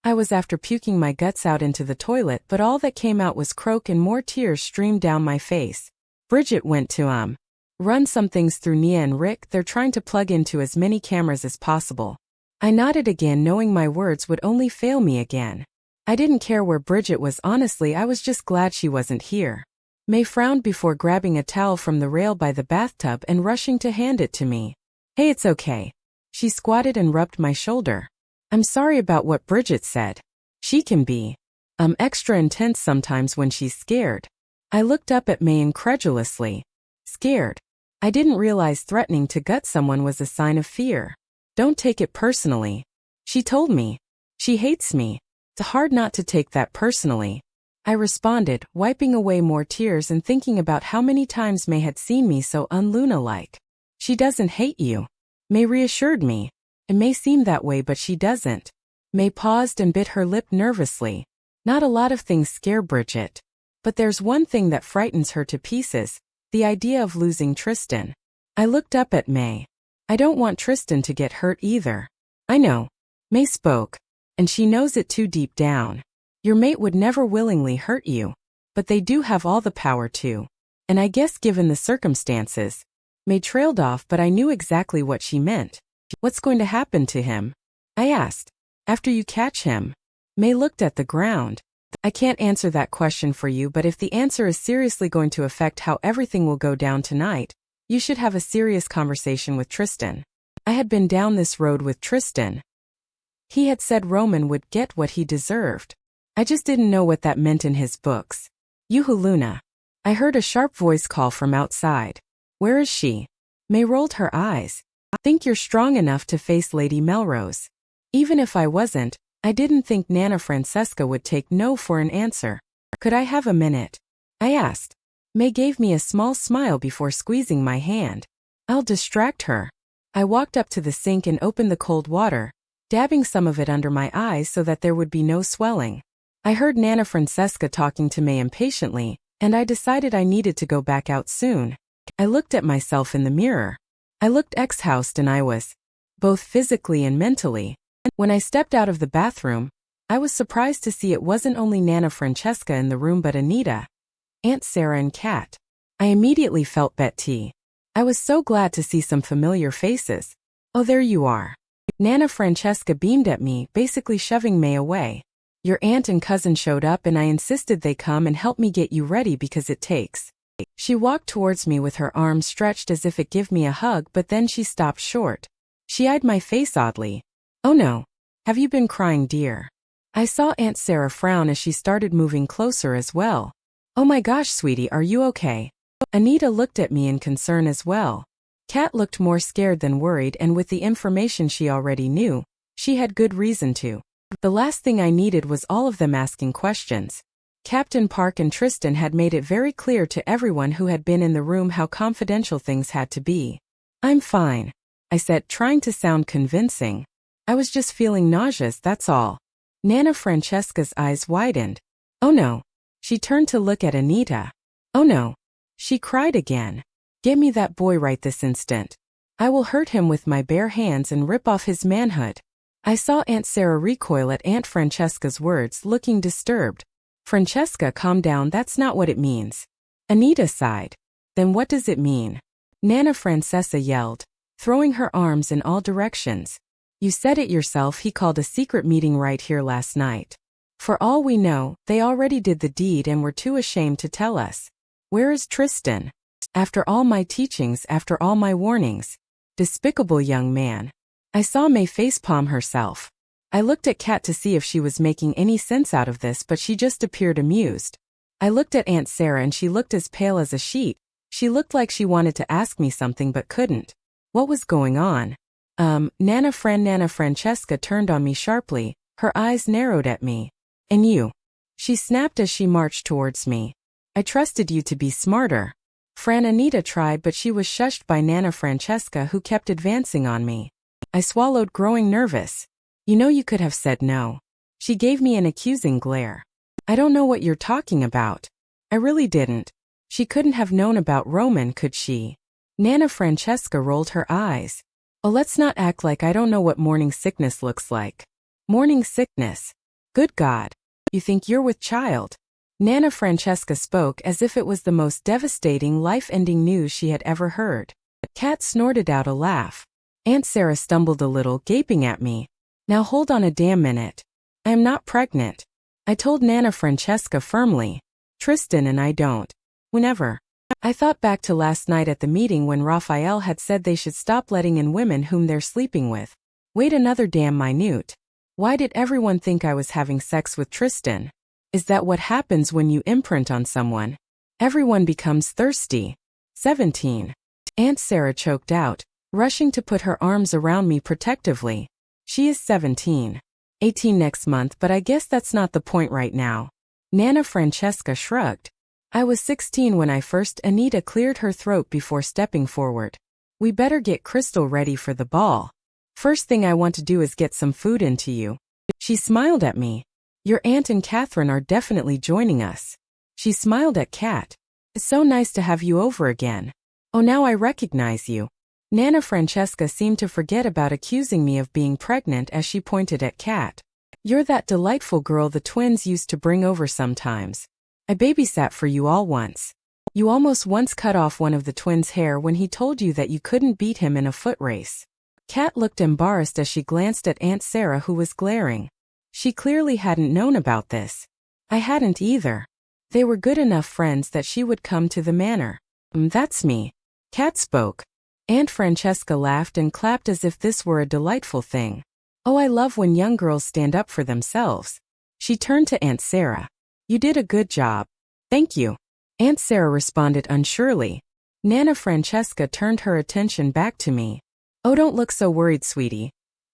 I was after puking my guts out into the toilet, but all that came out was croak and more tears streamed down my face. Bridget went to run some things through Nia and Rick. They're trying to plug into as many cameras as possible. I nodded again, knowing my words would only fail me again. I didn't care where Bridget was, honestly. I was just glad she wasn't here. May frowned before grabbing a towel from the rail by the bathtub and rushing to hand it to me. Hey, it's okay. She squatted and rubbed my shoulder. I'm sorry about what Bridget said. She can be extra intense sometimes when she's scared. I looked up at May incredulously. Scared? I didn't realize threatening to gut someone was a sign of fear. Don't take it personally. She told me. She hates me. It's hard not to take that personally. I responded, wiping away more tears and thinking about how many times May had seen me so un-Luna-like. She doesn't hate you. May reassured me. It may seem that way, but she doesn't. May paused and bit her lip nervously. Not a lot of things scare Bridget. But there's one thing that frightens her to pieces, the idea of losing Tristan. I looked up at May. I don't want Tristan to get hurt either. I know. May spoke. And she knows it too deep down. Your mate would never willingly hurt you. But they do have all the power to. And I guess given the circumstances. May trailed off, but I knew exactly what she meant. What's going to happen to him? I asked. After you catch him. May looked at the ground. I can't answer that question for you, but if the answer is seriously going to affect how everything will go down tonight, you should have a serious conversation with Tristan. I had been down this road with Tristan. He had said Roman would get what he deserved. I just didn't know what that meant in his books. 𝐊𝐢. I heard a sharp voice call from outside. Where is she? May rolled her eyes. I think you're strong enough to face Lady Melrose. Even if I wasn't, I didn't think Nana Francesca would take no for an answer. Could I have a minute? I asked. May gave me a small smile before squeezing my hand. I'll distract her. I walked up to the sink and opened the cold water, dabbing some of it under my eyes so that there would be no swelling. I heard Nana Francesca talking to May impatiently, and I decided I needed to go back out soon. I looked at myself in the mirror. I looked 𝐿𝐥𝐻𝐽ed, and I was, both physically and mentally. When I stepped out of the bathroom, I was surprised to see it wasn't only Nana Francesca in the room but Anita, Aunt Sarah and Kat. I immediately felt Betty. I was so glad to see some familiar faces. Oh, there you are. Nana Francesca beamed at me, basically shoving May away. Your aunt and cousin showed up and I insisted they come and help me get you ready because it takes. She walked towards me with her arms stretched as if it give me a hug, but then she stopped short. She eyed my face oddly. Oh no. Have you been crying, dear? I saw Aunt Sarah frown as she started moving closer as well. Oh my gosh, sweetie, are you okay? Anita looked at me in concern as well. Kat looked more scared than worried, and with the information she already knew, she had good reason to. The last thing I needed was all of them asking questions. Captain Park and Tristan had made it very clear to everyone who had been in the room how confidential things had to be. "I'm fine," I said, trying to sound convincing. "I was just feeling nauseous, that's all." Nana Francesca's eyes widened. "Oh no." She turned to look at Anita. "Oh no." She cried again. "Get me that boy right this instant. I will hurt him with my bare hands and rip off his manhood." I saw Aunt Sarah recoil at Aunt Francesca's words, looking disturbed. "Francesca, calm down, that's not what it means." Anita sighed. "Then what does it mean?" Nana Francesca yelled, throwing her arms in all directions. "You said it yourself, he called a secret meeting right here last night. For all we know, they already did the deed and were too ashamed to tell us. Where is Tristan? After all my teachings, after all my warnings. Despicable young man." I saw May facepalm herself. I looked at Kat to see if she was making any sense out of this, but she just appeared amused. I looked at Aunt Sarah and she looked as pale as a sheet. She looked like she wanted to ask me something but couldn't. What was going on? Nana Francesca turned on me sharply, her eyes narrowed at me. "And you?" she snapped as she marched towards me. "I trusted you to be smarter." Anita tried, but she was shushed by Nana Francesca, who kept advancing on me. I swallowed, growing nervous. "You know you could have said no." She gave me an accusing glare. "I don't know what you're talking about." I really didn't. She couldn't have known about Roman, could she? Nana Francesca rolled her eyes. "Oh, let's not act like I don't know what morning sickness looks like." "Morning sickness? Good God. You think you're with child?" Nana Francesca spoke as if it was the most devastating, life-ending news she had ever heard. Kat snorted out a laugh. Aunt Sarah stumbled a little, gaping at me. "Now hold on a damn minute. I am not pregnant," I told Nana Francesca firmly. "Tristan and I don't. Whenever." I thought back to last night at the meeting when Raphael had said they should stop letting in women whom they're sleeping with. Wait another damn minute. Why did everyone think I was having sex with Tristan? Is that what happens when you imprint on someone? Everyone becomes thirsty. 17. Aunt Sarah choked out, rushing to put her arms around me protectively. "She is 17. 18 next month, but I guess that's not the point right now." Nana Francesca shrugged. "I was 16 when I first." Anita cleared her throat before stepping forward. "We better get Crystal ready for the ball. First thing I want to do is get some food into you." She smiled at me. "Your aunt and Catherine are definitely joining us." She smiled at Kat. "It's so nice to have you over again. Oh, now I recognize you." Nana Francesca seemed to forget about accusing me of being pregnant as she pointed at Kat. "You're that delightful girl the twins used to bring over sometimes. I babysat for you all once. You almost once cut off one of the twins' hair when he told you that you couldn't beat him in a foot race." Kat looked embarrassed as she glanced at Aunt Sarah, who was glaring. She clearly hadn't known about this. I hadn't either. They were good enough friends that she would come to the manor. That's me." Kat spoke. Aunt Francesca laughed and clapped as if this were a delightful thing. "Oh, I love when young girls stand up for themselves." She turned to Aunt Sarah. "You did a good job." "Thank you." Aunt Sarah responded unsurely. Nana Francesca turned her attention back to me. "Oh, don't look so worried, sweetie.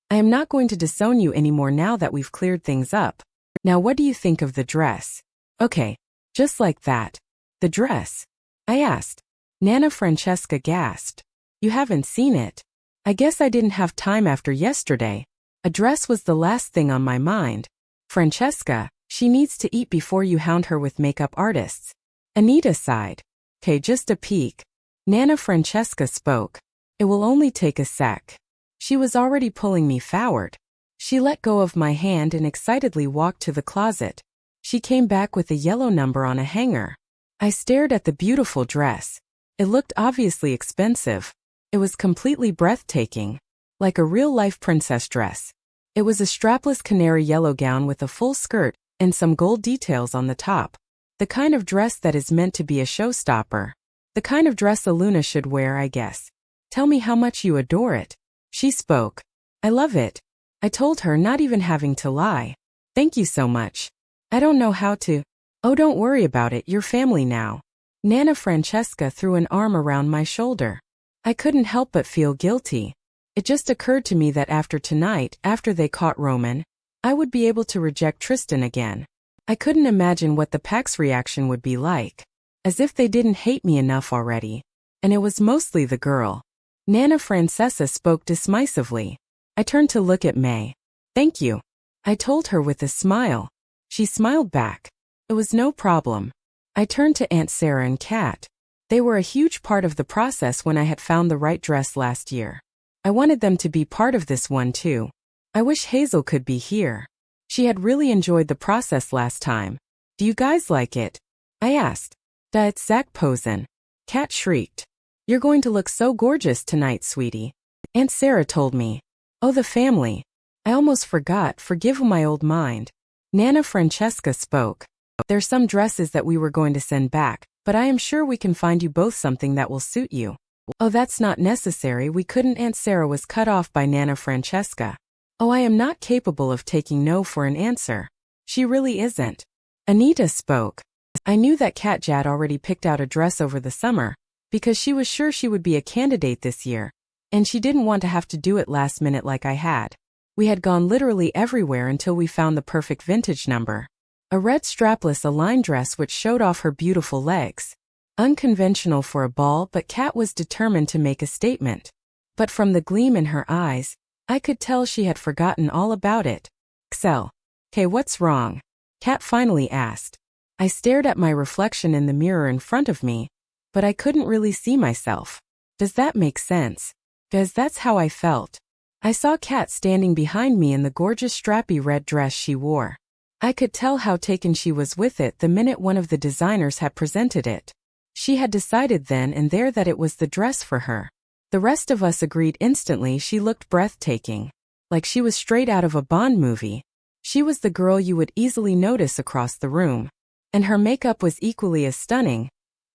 I am not going to disown you anymore now that we've cleared things up. Now what do you think of the dress?" "Okay. Just like that." "The dress?" I asked. Nana Francesca gasped. "You haven't seen it?" "I guess I didn't have time after yesterday. A dress was the last thing on my mind." "Francesca, she needs to eat before you hound her with makeup artists." Anita sighed. "Okay, just a peek." Nana Francesca spoke. "It will only take a sec." She was already pulling me forward. She let go of my hand and excitedly walked to the closet. She came back with a yellow number on a hanger. I stared at the beautiful dress. It looked obviously expensive. It was completely breathtaking. Like a real-life princess dress. It was a strapless canary yellow gown with a full skirt and some gold details on the top. The kind of dress that is meant to be a showstopper. The kind of dress a Luna should wear, I guess. "Tell me how much you adore it." She spoke. "I love it." I told her, not even having to lie. "Thank you so much. I don't know how to." "Oh, don't worry about it, you're family now." Nana Francesca threw an arm around my shoulder. I couldn't help but feel guilty. It just occurred to me that after tonight, after they caught Roman, I would be able to reject Tristan again. I couldn't imagine what the pack's reaction would be like. As if they didn't hate me enough already. And it was mostly the girl. Nana Francesca spoke dismissively. I turned to look at May. Thank you, I told her with a smile. She smiled back. It was no problem. I turned to Aunt Sarah and Kat. They were a huge part of the process when I had found the right dress last year. I wanted them to be part of this one too. I wish Hazel could be here. She had really enjoyed the process last time. Do you guys like it? I asked. 𝐊𝐢𝐧𝐠 Kat shrieked. You're going to look so gorgeous tonight, sweetie. Aunt Sarah told me. Oh, the family. I almost forgot, forgive my old mind. Nana Francesca spoke. There's some dresses that we were going to send back, but I am sure we can find you both something that will suit you. Oh, that's not necessary, we couldn't. Aunt Sarah was cut off by Nana Francesca. Oh, I am not capable of taking no for an answer. She really isn't. Anita spoke. I knew that Kat had already picked out a dress over the summer, because she was sure she would be a candidate this year, and she didn't want to have to do it last minute like I had. We had gone literally everywhere until we found the perfect vintage number. A red strapless Align dress which showed off her beautiful legs. Unconventional for a ball, but Kat was determined to make a statement. But from the gleam in her eyes, I could tell she had forgotten all about it. 𝐶𝐬, what's wrong? Kat finally asked. I stared at my reflection in the mirror in front of me, but I couldn't really see myself. Does that make sense? Because that's how I felt. I saw Kat standing behind me in the gorgeous strappy red dress she wore. I could tell how taken she was with it the minute one of the designers had presented it. She had decided then and there that it was the dress for her. The rest of us agreed instantly she looked breathtaking. Like she was straight out of a Bond movie. She was the girl you would easily notice across the room. And her makeup was equally as stunning.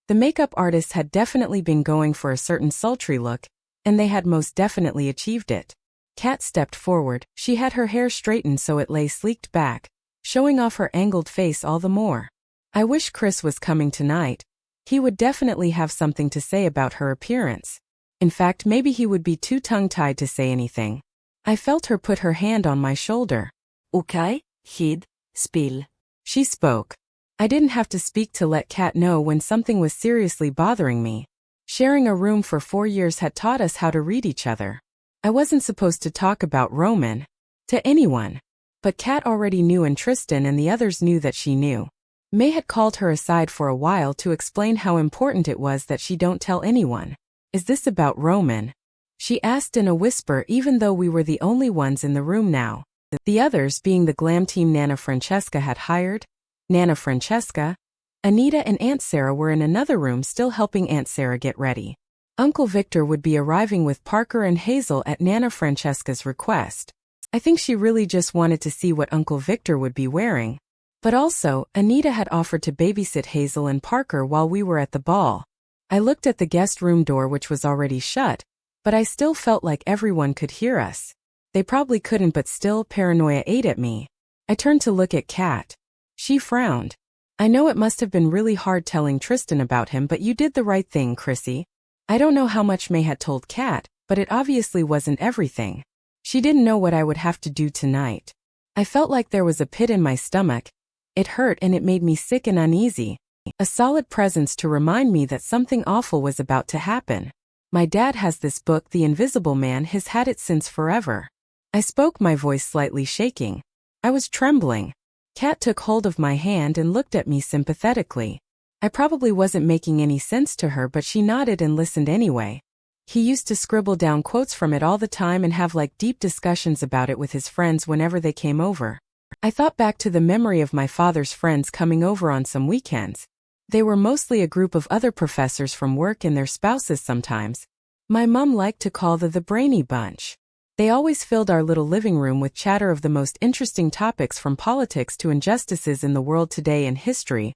The makeup artists had definitely been going for a certain sultry look, and they had most definitely achieved it. Kat stepped forward. She had her hair straightened so it lay sleeked back, showing off her angled face all the more. I wish Chris was coming tonight. He would definitely have something to say about her appearance. In fact, maybe he would be too tongue-tied to say anything. I felt her put her hand on my shoulder. Okay, kid, spill. She spoke. I didn't have to speak to let Kat know when something was seriously bothering me. Sharing a room for 4 years had taught us how to read each other. I wasn't supposed to talk about Roman to anyone. But Kat already knew, and Tristan and the others knew that she knew. May had called her aside for a while to explain how important it was that she don't tell anyone. Is this about Roman? She asked in a whisper, even though we were the only ones in the room now. The others being the glam team Nana Francesca had hired. Nana Francesca, Anita and Aunt Sarah were in another room still helping Aunt Sarah get ready. Uncle Victor would be arriving with Parker and Hazel at Nana Francesca's request. I think she really just wanted to see what Uncle Victor would be wearing. But also, Anita had offered to babysit Hazel and Parker while we were at the ball. I looked at the guest room door, which was already shut, but I still felt like everyone could hear us. They probably couldn't, but still, paranoia ate at me. I turned to look at Kat. She frowned. I know it must have been really hard telling Tristan about him, but you did the right thing, Chrissy. I don't know how much May had told Kat, but it obviously wasn't everything. She didn't know what I would have to do tonight. I felt like there was a pit in my stomach. It hurt and it made me sick and uneasy. A solid presence to remind me that something awful was about to happen. My dad has this book, The Invisible Man, has had it since forever. I spoke, my voice slightly shaking. I was trembling. Kat took hold of my hand and looked at me sympathetically. I probably wasn't making any sense to her, but she nodded and listened anyway. He used to scribble down quotes from it all the time and have like deep discussions about it with his friends whenever they came over. I thought back to the memory of my father's friends coming over on some weekends. They were mostly a group of other professors from work and their spouses sometimes. My mom liked to call the brainy bunch. They always filled our little living room with chatter of the most interesting topics, from politics to injustices in the world today and history.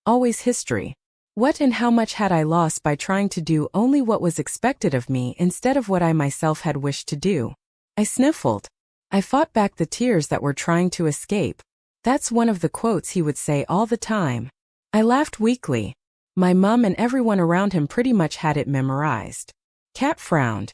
Always history. What and how much had I lost by trying to do only what was expected of me instead of what I myself had wished to do? I sniffled. I fought back the tears that were trying to escape. That's one of the quotes he would say all the time. I laughed weakly. My mom and everyone around him pretty much had it memorized. Kat frowned.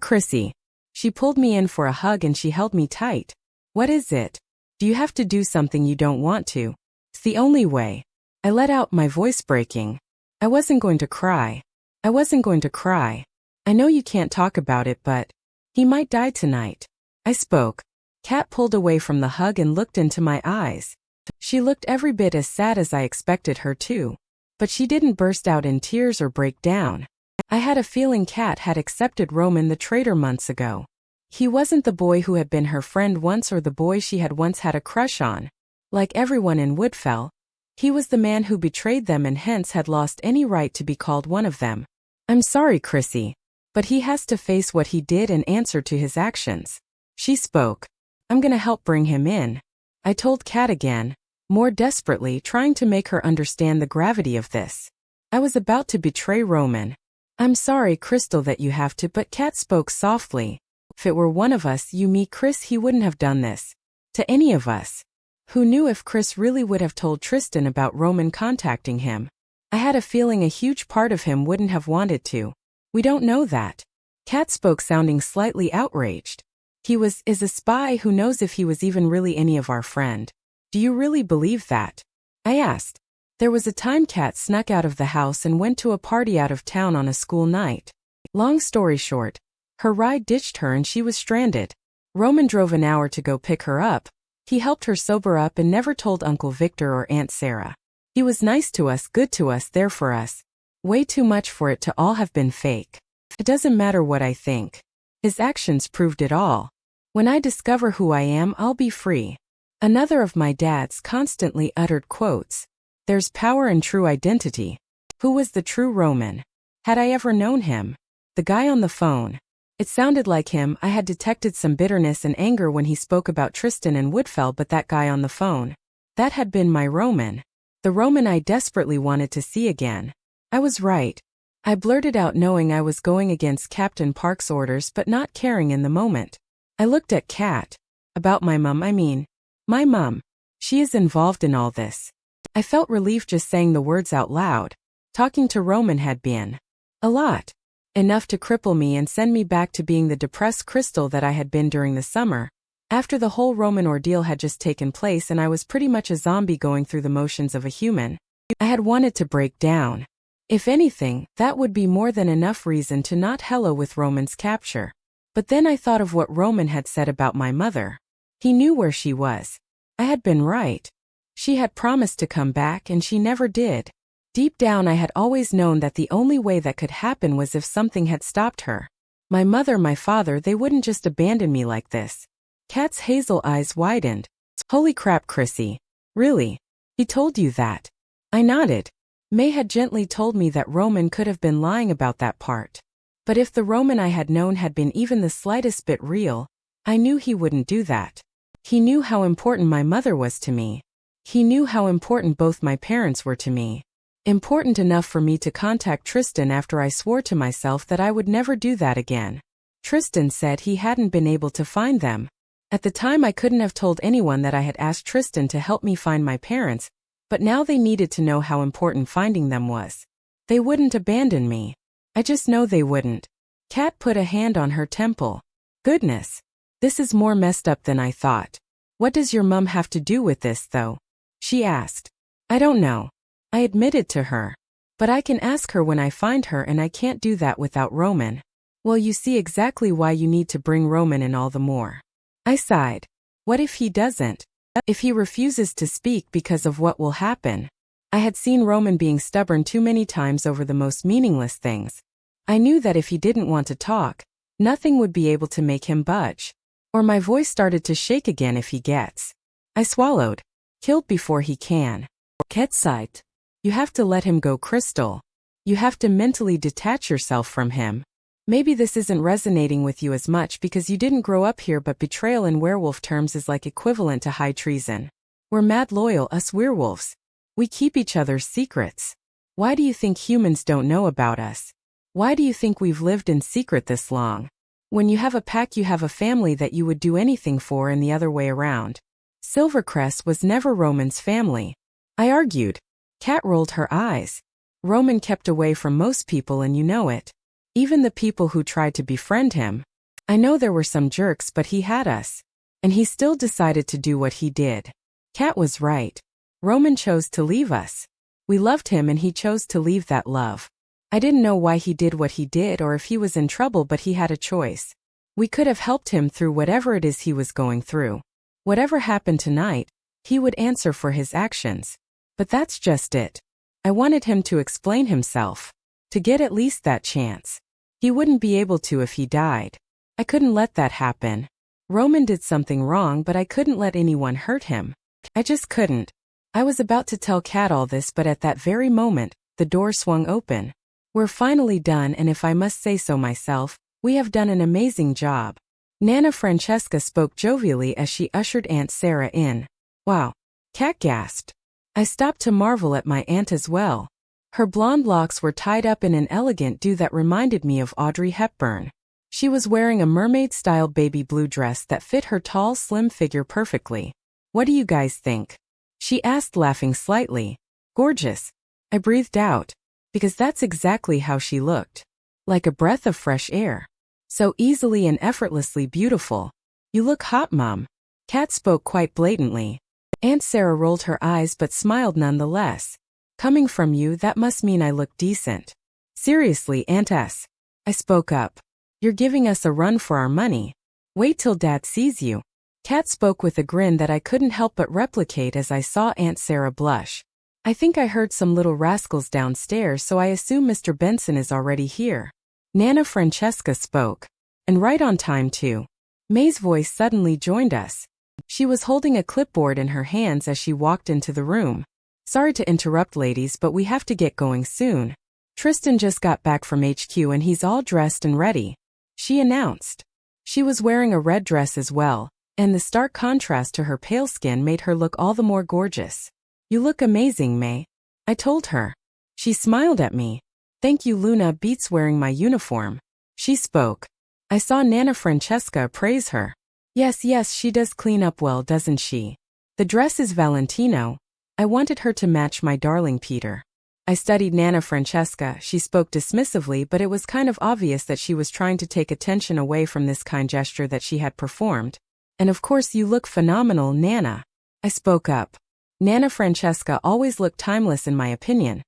Chrissy. She pulled me in for a hug and she held me tight. What is it? Do you have to do something you don't want to? It's the only way. I let out, my voice breaking. I wasn't going to cry. I wasn't going to cry. I know you can't talk about it, but he might die tonight. I spoke. Kat pulled away from the hug and looked into my eyes. She looked every bit as sad as I expected her to. But she didn't burst out in tears or break down. I had a feeling Kat had accepted Roman the traitor months ago. He wasn't the boy who had been her friend once or the boy she had once had a crush on. Like everyone in Woodfell, he was the man who betrayed them and hence had lost any right to be called one of them. I'm sorry, Chrissy, but he has to face what he did and answer to his actions. She spoke. I'm gonna help bring him in. I told Kat again, more desperately trying to make her understand the gravity of this. I was about to betray Roman. I'm sorry, Crystal, that you have to, but Kat spoke softly. If it were one of us, you, me, Chris, he wouldn't have done this. To any of us. Who knew if Chris really would have told Tristan about Roman contacting him? I had a feeling a huge part of him wouldn't have wanted to. We don't know that. Kat spoke, sounding slightly outraged. He is a spy. Who knows if he was even really any of our friend. Do you really believe that? I asked. There was a time Kat snuck out of the house and went to a party out of town on a school night. Long story short, her ride ditched her and she was stranded. Roman drove an hour to go pick her up. He helped her sober up and never told Uncle Victor or Aunt Sarah. He was nice to us, good to us, there for us. Way too much for it to all have been fake. It doesn't matter what I think. His actions proved it all. When I discover who I am, I'll be free. Another of my dad's constantly uttered quotes. There's power in true identity. Who was the true Roman? Had I ever known him? The guy on the phone. It sounded like him. I had detected some bitterness and anger when he spoke about Tristan and Woodfell, but that guy on the phone. That had been my Roman. The Roman I desperately wanted to see again. I was right. I blurted out, knowing I was going against Captain Park's orders but not caring in the moment. I looked at Kat. About my mum, I mean. My mum. She is involved in all this. I felt relief just saying the words out loud. Talking to Roman had been a lot. Enough to cripple me and send me back to being the depressed Crystal that I had been during the summer. After the whole Roman ordeal had just taken place and I was pretty much a zombie going through the motions of a human, I had wanted to break down. If anything, that would be more than enough reason to not hello with Roman's capture. But then I thought of what Roman had said about my mother. He knew where she was. I had been right. She had promised to come back and she never did. Deep down I had always known that the only way that could happen was if something had stopped her. My mother, my father, they wouldn't just abandon me like this. Kat's hazel eyes widened. Holy crap, Chrissy. Really? He told you that? I nodded. May had gently told me that Roman could have been lying about that part. But if the Roman I had known had been even the slightest bit real, I knew he wouldn't do that. He knew how important my mother was to me. He knew how important both my parents were to me. Important enough for me to contact Tristan after I swore to myself that I would never do that again. Tristan said he hadn't been able to find them. At the time I couldn't have told anyone that I had asked Tristan to help me find my parents, but now they needed to know how important finding them was. They wouldn't abandon me. I just know they wouldn't. Kat put a hand on her temple. Goodness. This is more messed up than I thought. What does your mum have to do with this, though? She asked. I don't know. I admitted to her. But I can ask her when I find her, and I can't do that without Roman. Well, you see exactly why you need to bring Roman in all the more. I sighed. What if he doesn't? If he refuses to speak because of what will happen? I had seen Roman being stubborn too many times over the most meaningless things. I knew that if he didn't want to talk, nothing would be able to make him budge. Or my voice started to shake again if he gets. I swallowed. Killed before he can. 𝐾𝐤𝐧𝐶. You have to let him go, Crystal. You have to mentally detach yourself from him. Maybe this isn't resonating with you as much because you didn't grow up here, but betrayal in werewolf terms is like equivalent to high treason. We're mad loyal, us werewolves. We keep each other's secrets. Why do you think humans don't know about us? Why do you think we've lived in secret this long? When you have a pack, you have a family that you would do anything for, and the other way around. Silvercrest was never Roman's family. I argued. Kat rolled her eyes. Roman kept away from most people, and you know it. Even the people who tried to befriend him. I know there were some jerks, but he had us. And he still decided to do what he did. Kat was right. Roman chose to leave us. We loved him and he chose to leave that love. I didn't know why he did what he did or if he was in trouble, but he had a choice. We could have helped him through whatever it is he was going through. Whatever happened tonight, he would answer for his actions. But that's just it. I wanted him to explain himself. To get at least that chance. He wouldn't be able to if he died. I couldn't let that happen. Roman did something wrong, but I couldn't let anyone hurt him. I just couldn't. I was about to tell Kat all this, but at that very moment, the door swung open. We're finally done, and if I must say so myself, we have done an amazing job. Nana Francesca spoke jovially as she ushered Aunt Sarah in. Wow. Kat gasped. I stopped to marvel at my aunt as well. Her blonde locks were tied up in an elegant do that reminded me of Audrey Hepburn. She was wearing a mermaid-style baby blue dress that fit her tall, slim figure perfectly. What do you guys think? She asked, laughing slightly. Gorgeous. I breathed out. Because that's exactly how she looked. Like a breath of fresh air. So easily and effortlessly beautiful. You look hot, Mom. Kat spoke quite blatantly. Aunt Sarah rolled her eyes but smiled nonetheless. Coming from you, that must mean I look decent. Seriously, Aunt S. I spoke up. You're giving us a run for our money. Wait till Dad sees you. Kat spoke with a grin that I couldn't help but replicate as I saw Aunt Sarah blush. I think I heard some little rascals downstairs, so I assume Mr. Benson is already here. Nana Francesca spoke. And right on time too. May's voice suddenly joined us. She was holding a clipboard in her hands as she walked into the room. Sorry to interrupt, ladies, but we have to get going soon. Tristan just got back from HQ and he's all dressed and ready. She announced. She was wearing a red dress as well, and the stark contrast to her pale skin made her look all the more gorgeous. You look amazing, May. I told her. She smiled at me. Thank you, Luna beats wearing my uniform. She spoke. I saw Nana Francesca praise her. Yes, she does clean up well, doesn't she? The dress is Valentino. I wanted her to match my darling Peter. I studied Nana Francesca. She spoke dismissively, but it was kind of obvious that she was trying to take attention away from this kind gesture that she had performed. And of course you look phenomenal, Nana. I spoke up. Nana Francesca always looked timeless in my opinion.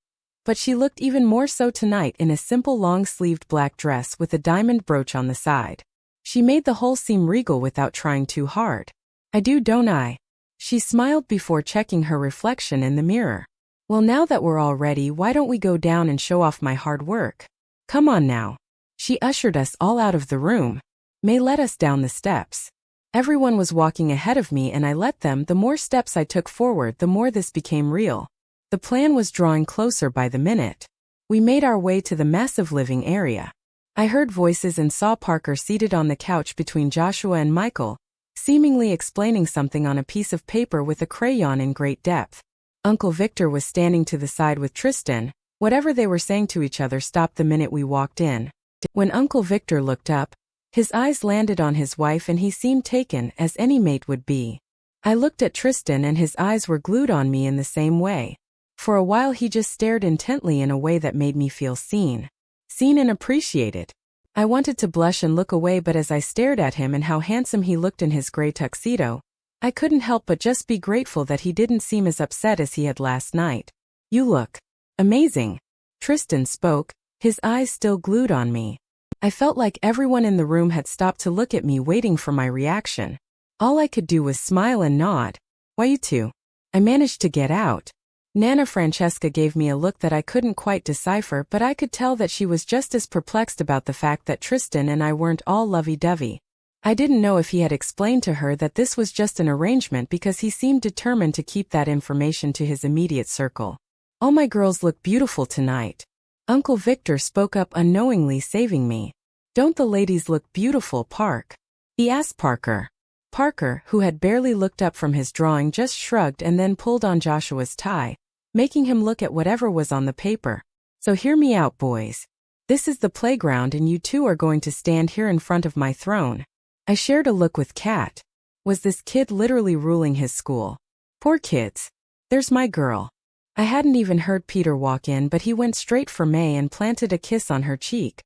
But she looked even more so tonight in a simple long-sleeved black dress with a diamond brooch on the side. She made the whole seem regal without trying too hard. I do, don't I? She smiled before checking her reflection in the mirror. Well, now that we're all ready, why don't we go down and show off my hard work? Come on now. She ushered us all out of the room. May led us down the steps. Everyone was walking ahead of me and I let them. The more steps I took forward, the more this became real. The plan was drawing closer by the minute. We made our way to the massive living area. I heard voices and saw Parker seated on the couch between Joshua and Michael, seemingly explaining something on a piece of paper with a crayon in great depth. Uncle Victor was standing to the side with Tristan. Whatever they were saying to each other stopped the minute we walked in. When Uncle Victor looked up, his eyes landed on his wife and he seemed taken, as any mate would be. I looked at Tristan and his eyes were glued on me in the same way. For a while he just stared intently in a way that made me feel seen. Seen and appreciated. I wanted to blush and look away, but as I stared at him and how handsome he looked in his gray tuxedo, I couldn't help but just be grateful that he didn't seem as upset as he had last night. You look amazing. Tristan spoke, his eyes still glued on me. I felt like everyone in the room had stopped to look at me, waiting for my reaction. All I could do was smile and nod. Why, you two? I managed to get out. Nana Francesca gave me a look that I couldn't quite decipher, but I could tell that she was just as perplexed about the fact that Tristan and I weren't all lovey-dovey. I didn't know if he had explained to her that this was just an arrangement, because he seemed determined to keep that information to his immediate circle. All my girls look beautiful tonight. Uncle Victor spoke up unknowingly, saving me. Don't the ladies look beautiful, Park? He asked Parker. Parker, who had barely looked up from his drawing, just shrugged and then pulled on Joshua's tie, making him look at whatever was on the paper. So hear me out, boys. This is the playground and you two are going to stand here in front of my throne. I shared a look with Kat. Was this kid literally ruling his school? Poor kids. There's my girl. I hadn't even heard Peter walk in, but he went straight for May and planted a kiss on her cheek.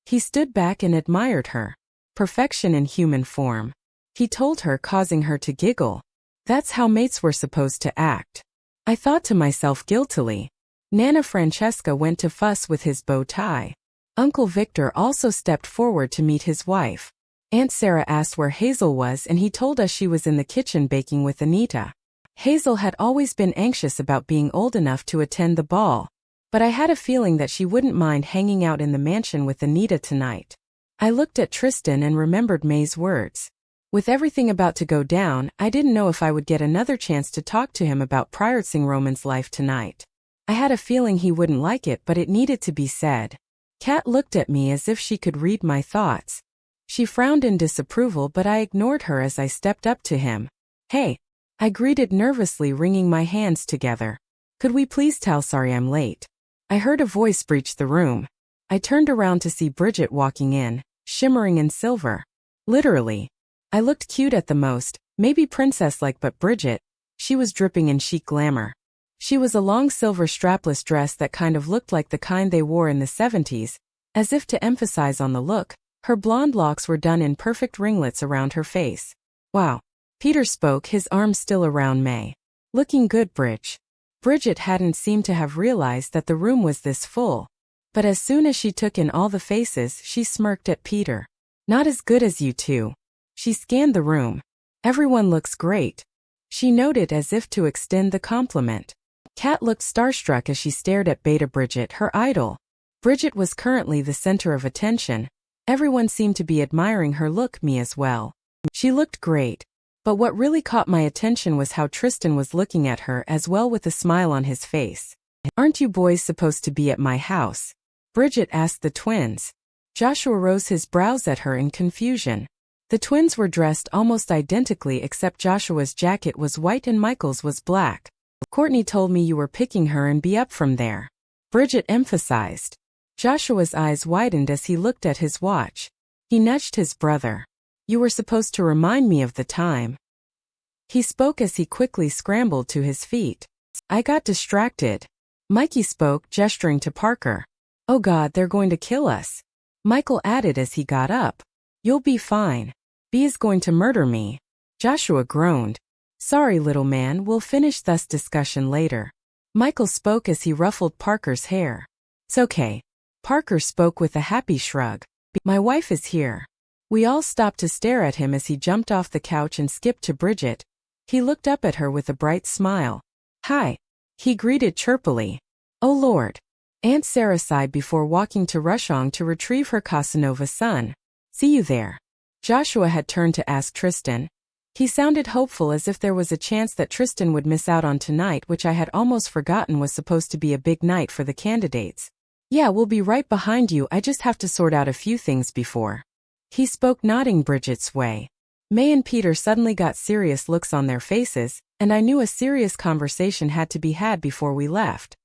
He stood back and admired her. Perfection in human form. he told her, causing her to giggle. That's how mates were supposed to act. I thought to myself guiltily. Nana Francesca went to fuss with his bow tie. Uncle Victor also stepped forward to meet his wife. Aunt Sarah asked where Hazel was and he told us she was in the kitchen baking with Anita. Hazel had always been anxious about being old enough to attend the ball, but I had a feeling that she wouldn't mind hanging out in the mansion with Anita tonight. I looked at Tristan and remembered May's words. With everything about to go down, I didn't know if I would get another chance to talk to him about 𝐿𝐻𝐼𝐻 life tonight. I had a feeling he wouldn't like it, but it needed to be said. Kat looked at me as if she could read my thoughts. She frowned in disapproval, but I ignored her as I stepped up to him. Hey, I greeted nervously, wringing my hands together. Could we please tell sorry I'm late? I heard a voice breach the room. I turned around to see Bridget walking in, shimmering in silver. Literally. I looked cute at the most, maybe princess-like, but Bridget, she was dripping in chic glamour. She was a long silver strapless dress that kind of looked like the kind they wore in the 70s, as if to emphasize on the look. Her blonde locks were done in perfect ringlets around her face. Wow. Peter spoke, his arm still around May. Looking good, Bridge. Bridget hadn't seemed to have realized that the room was this full. But as soon as she took in all the faces, she smirked at Peter. Not as good as you two. She scanned the room. Everyone looks great. She noted as if to extend the compliment. Kat looked starstruck as she stared at Beta Bridget, her idol. Bridget was currently the center of attention. Everyone seemed to be admiring her look, me as well. She looked great. But what really caught my attention was how Tristan was looking at her as well, with a smile on his face. Aren't you boys supposed to be at my house? Bridget asked the twins. Joshua rose his brows at her in confusion. The twins were dressed almost identically, except Joshua's jacket was white and Michael's was black. Courtney told me you were picking her and be up from there. Bridget emphasized. Joshua's eyes widened as he looked at his watch. He nudged his brother. You were supposed to remind me of the time. He spoke as he quickly scrambled to his feet. I got distracted. Mikey spoke, gesturing to Parker. Oh God, they're going to kill us. Michael added as he got up. You'll be fine. B is going to murder me. Joshua groaned. Sorry, little man, we'll finish this discussion later. Michael spoke as he ruffled Parker's hair. It's okay. Parker spoke with a happy shrug. My wife is here. We all stopped to stare at him as he jumped off the couch and skipped to Bridget. He looked up at her with a bright smile. Hi. He greeted chirpily. Oh Lord. Aunt Sarah sighed before walking to Rushong to retrieve her Casanova son. See you there. Joshua had turned to ask Tristan. He sounded hopeful, as if there was a chance that Tristan would miss out on tonight, which I had almost forgotten was supposed to be a big night for the candidates. Yeah, we'll be right behind you, I just have to sort out a few things before. He spoke, nodding Bridget's way. May and Peter suddenly got serious looks on their faces, and I knew a serious conversation had to be had before we left.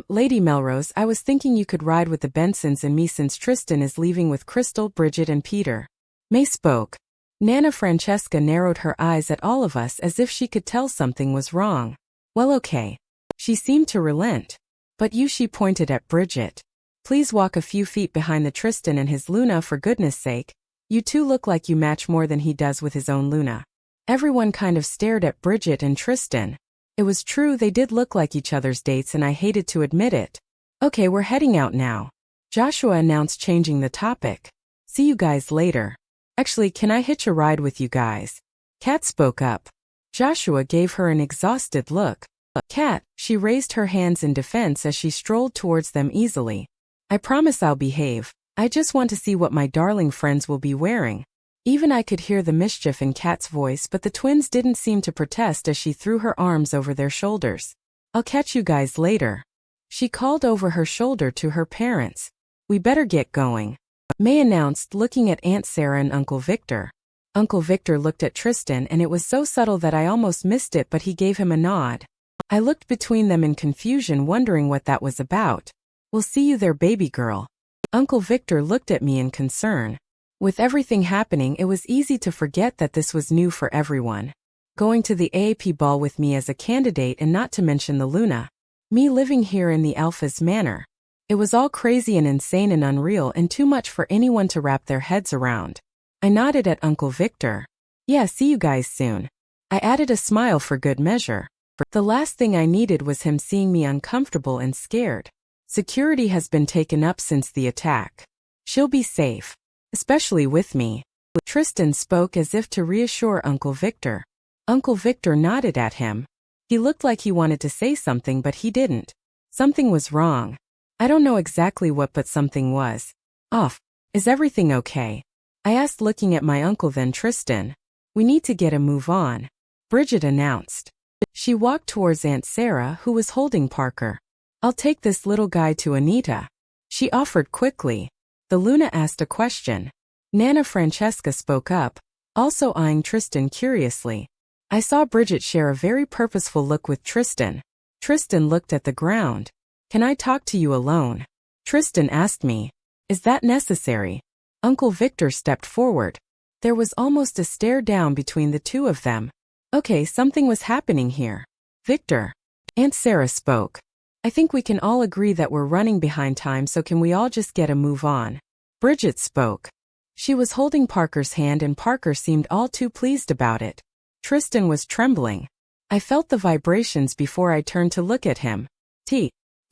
Lady Melrose, I was thinking you could ride with the Bensons and me since Tristan is leaving with Crystal, Bridget and Peter. May spoke. Nana Francesca narrowed her eyes at all of us as if she could tell something was wrong. Well, okay. She seemed to relent. But you, she pointed at Bridget. Please walk a few feet behind the Tristan and his Luna, for goodness sake. You two look like you match more than he does with his own Luna. Everyone kind of stared at Bridget and Tristan. It was true, they did look like each other's dates, and I hated to admit it. Okay, we're heading out now. Joshua announced, changing the topic. See you guys later. Actually, can I hitch a ride with you guys? Kat spoke up. Joshua gave her an exhausted look. Kat, she raised her hands in defense as she strolled towards them easily. I promise I'll behave. I just want to see what my darling friends will be wearing. Even I could hear the mischief in Kat's voice, but the twins didn't seem to protest as she threw her arms over their shoulders. I'll catch you guys later. She called over her shoulder to her parents. We better get going. May announced, looking at Aunt Sarah and Uncle Victor. Uncle Victor looked at Tristan, and it was so subtle that I almost missed it, but he gave him a nod. I looked between them in confusion, wondering what that was about. We'll see you there, baby girl. Uncle Victor looked at me in concern. With everything happening, it was easy to forget that this was new for everyone. Going to the AAP ball with me as a candidate, and not to mention the Luna. Me living here in the Alpha's manor. It was all crazy and insane and unreal, and too much for anyone to wrap their heads around. I nodded at Uncle Victor. Yeah, see you guys soon. I added a smile for good measure. The last thing I needed was him seeing me uncomfortable and scared. Security has been taken up since the attack. She'll be safe. Especially with me. Tristan spoke as if to reassure Uncle Victor. Uncle Victor nodded at him. He looked like he wanted to say something but he didn't. Something was wrong. I don't know exactly what, but something was off. Is everything okay? I asked, looking at my uncle, then Tristan. We need to get a move on, Bridget announced. She walked towards Aunt Sarah, who was holding Parker. I'll take this little guy to Anita, she offered quickly. The Luna asked a question. Nana Francesca spoke up, also eyeing Tristan curiously. I saw Bridget share a very purposeful look with Tristan. Tristan looked at the ground. Can I talk to you alone? Tristan asked me. Is that necessary? Uncle Victor stepped forward. There was almost a stare down between the two of them. Okay, something was happening here. Victor. Aunt Sarah spoke. I think we can all agree that we're running behind time, so can we all just get a move on? Bridget spoke. She was holding Parker's hand and Parker seemed all too pleased about it. Tristan was trembling. I felt the vibrations before I turned to look at him.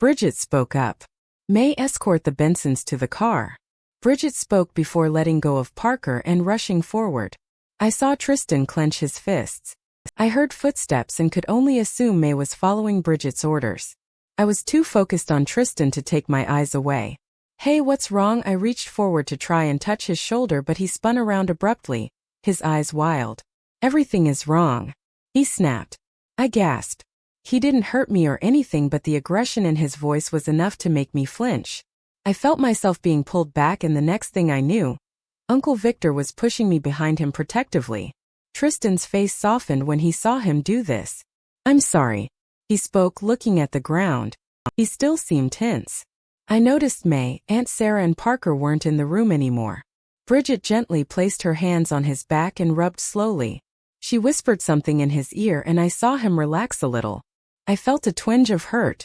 Bridget spoke up. May escort the Bensons to the car. Bridget spoke before letting go of Parker and rushing forward. I saw Tristan clench his fists. I heard footsteps and could only assume May was following Bridget's orders. I was too focused on Tristan to take my eyes away. Hey, what's wrong? I reached forward to try and touch his shoulder, but he spun around abruptly, his eyes wild. Everything is wrong, he snapped. I gasped. He didn't hurt me or anything, but the aggression in his voice was enough to make me flinch. I felt myself being pulled back, and the next thing I knew, Uncle Victor was pushing me behind him protectively. Tristan's face softened when he saw him do this. I'm sorry, he spoke, looking at the ground. He still seemed tense. I noticed May, Aunt Sarah and Parker weren't in the room anymore. Bridget gently placed her hands on his back and rubbed slowly. She whispered something in his ear and I saw him relax a little. I felt a twinge of hurt.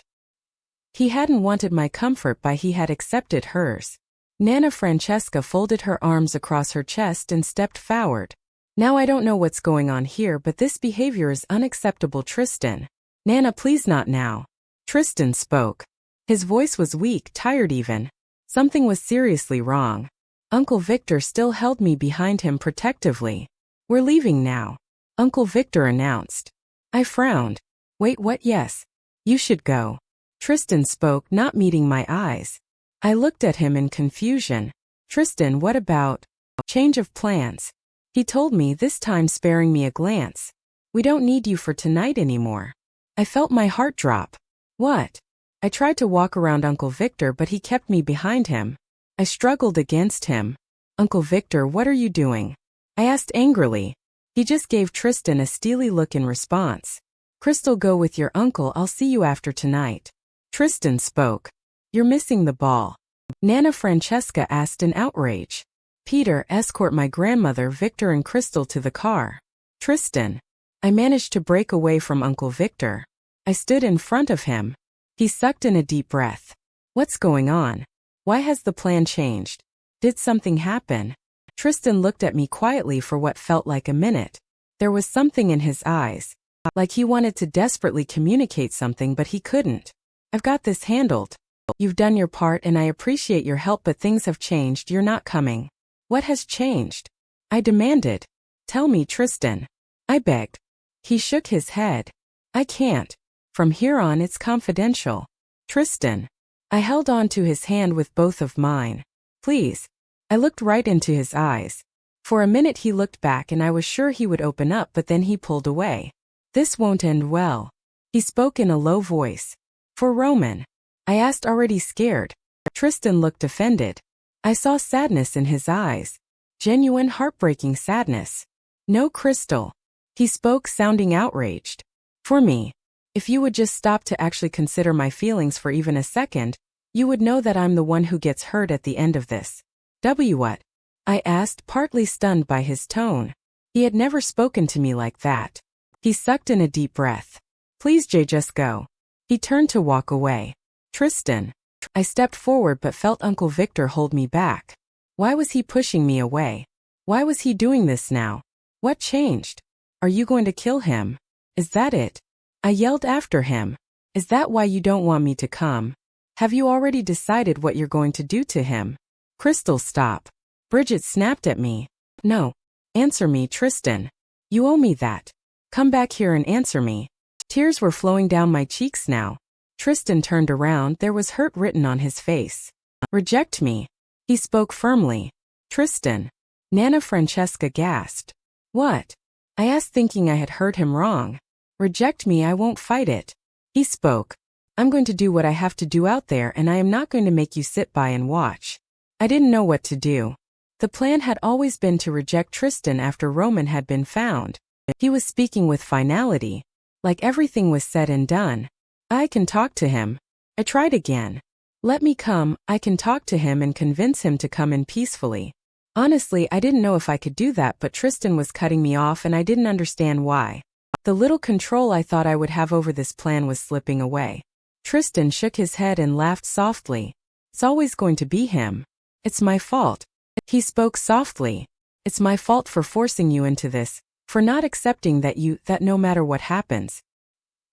He hadn't wanted my comfort, but he had accepted hers. Nana Francesca folded her arms across her chest and stepped forward. Now I don't know what's going on here, but this behavior is unacceptable, Tristan. Nana, please, not now. Tristan spoke. His voice was weak, tired even. Something was seriously wrong. Uncle Victor still held me behind him protectively. We're leaving now, Uncle Victor announced. I frowned. Wait, what? Yes. You should go. Tristan spoke, not meeting my eyes. I looked at him in confusion. Tristan, what about change of plans? He told me, this time sparing me a glance. We don't need you for tonight anymore. I felt my heart drop. What? I tried to walk around Uncle Victor, but he kept me behind him. I struggled against him. Uncle Victor, what are you doing? I asked angrily. He just gave Tristan a steely look in response. Crystal, go with your uncle, I'll see you after tonight. Tristan spoke. You're missing the ball. Nana Francesca asked in outrage. Peter, escort my grandmother, Victor and Crystal to the car. Tristan. I managed to break away from Uncle Victor. I stood in front of him. He sucked in a deep breath. What's going on? Why has the plan changed? Did something happen? Tristan looked at me quietly for what felt like a minute. There was something in his eyes. Like he wanted to desperately communicate something, but he couldn't. I've got this handled. You've done your part and I appreciate your help, but things have changed. You're not coming. What has changed? I demanded. Tell me, Tristan. I begged. He shook his head. I can't. From here on it's confidential. Tristan. I held on to his hand with both of mine. Please. I looked right into his eyes. For a minute he looked back and I was sure he would open up, but then he pulled away. This won't end well. He spoke in a low voice. For Roman. I asked, already scared. Tristan looked offended. I saw sadness in his eyes. Genuine, heartbreaking sadness. No, Crystal. He spoke, sounding outraged. For me. If you would just stop to actually consider my feelings for even a second, you would know that I'm the one who gets hurt at the end of this. What? I asked, partly stunned by his tone. He had never spoken to me like that. He sucked in a deep breath. Please, Jay, just go. He turned to walk away. Tristan. I stepped forward but felt Uncle Victor hold me back. Why was he pushing me away? Why was he doing this now? What changed? Are you going to kill him? Is that it? I yelled after him. Is that why you don't want me to come? Have you already decided what you're going to do to him? Crystal, stop. Bridget snapped at me. No. Answer me, Tristan. You owe me that. Come back here and answer me. Tears were flowing down my cheeks now. Tristan turned around, there was hurt written on his face. Reject me. He spoke firmly. Tristan. Nana Francesca gasped. What? I asked, thinking I had heard him wrong. Reject me, I won't fight it. He spoke. I'm going to do what I have to do out there, and I am not going to make you sit by and watch. I didn't know what to do. The plan had always been to reject Tristan after Roman had been found. He was speaking with finality, like everything was said and done. I can talk to him. I tried again. Let me come, I can talk to him and convince him to come in peacefully. Honestly, I didn't know if I could do that, but Tristan was cutting me off and I didn't understand why. The little control I thought I would have over this plan was slipping away. Tristan shook his head and laughed softly. It's always going to be him. It's my fault. He spoke softly. It's my fault for forcing you into this, for not accepting that no matter what happens.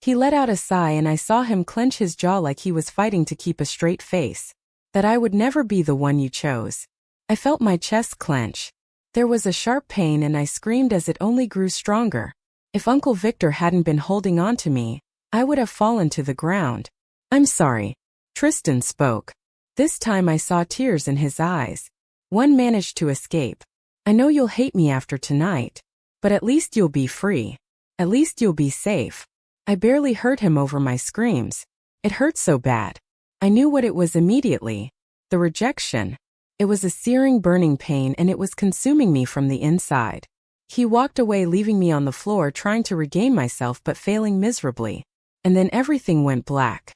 He let out a sigh and I saw him clench his jaw like he was fighting to keep a straight face. That I would never be the one you chose. I felt my chest clench. There was a sharp pain and I screamed as it only grew stronger. If Uncle Victor hadn't been holding on to me, I would have fallen to the ground. I'm sorry. Tristan spoke. This time I saw tears in his eyes. One managed to escape. I know you'll hate me after tonight, but at least you'll be free. At least you'll be safe. I barely heard him over my screams. It hurt so bad. I knew what it was immediately. The rejection. It was a searing, burning pain and it was consuming me from the inside. He walked away, leaving me on the floor trying to regain myself but failing miserably. And then everything went black.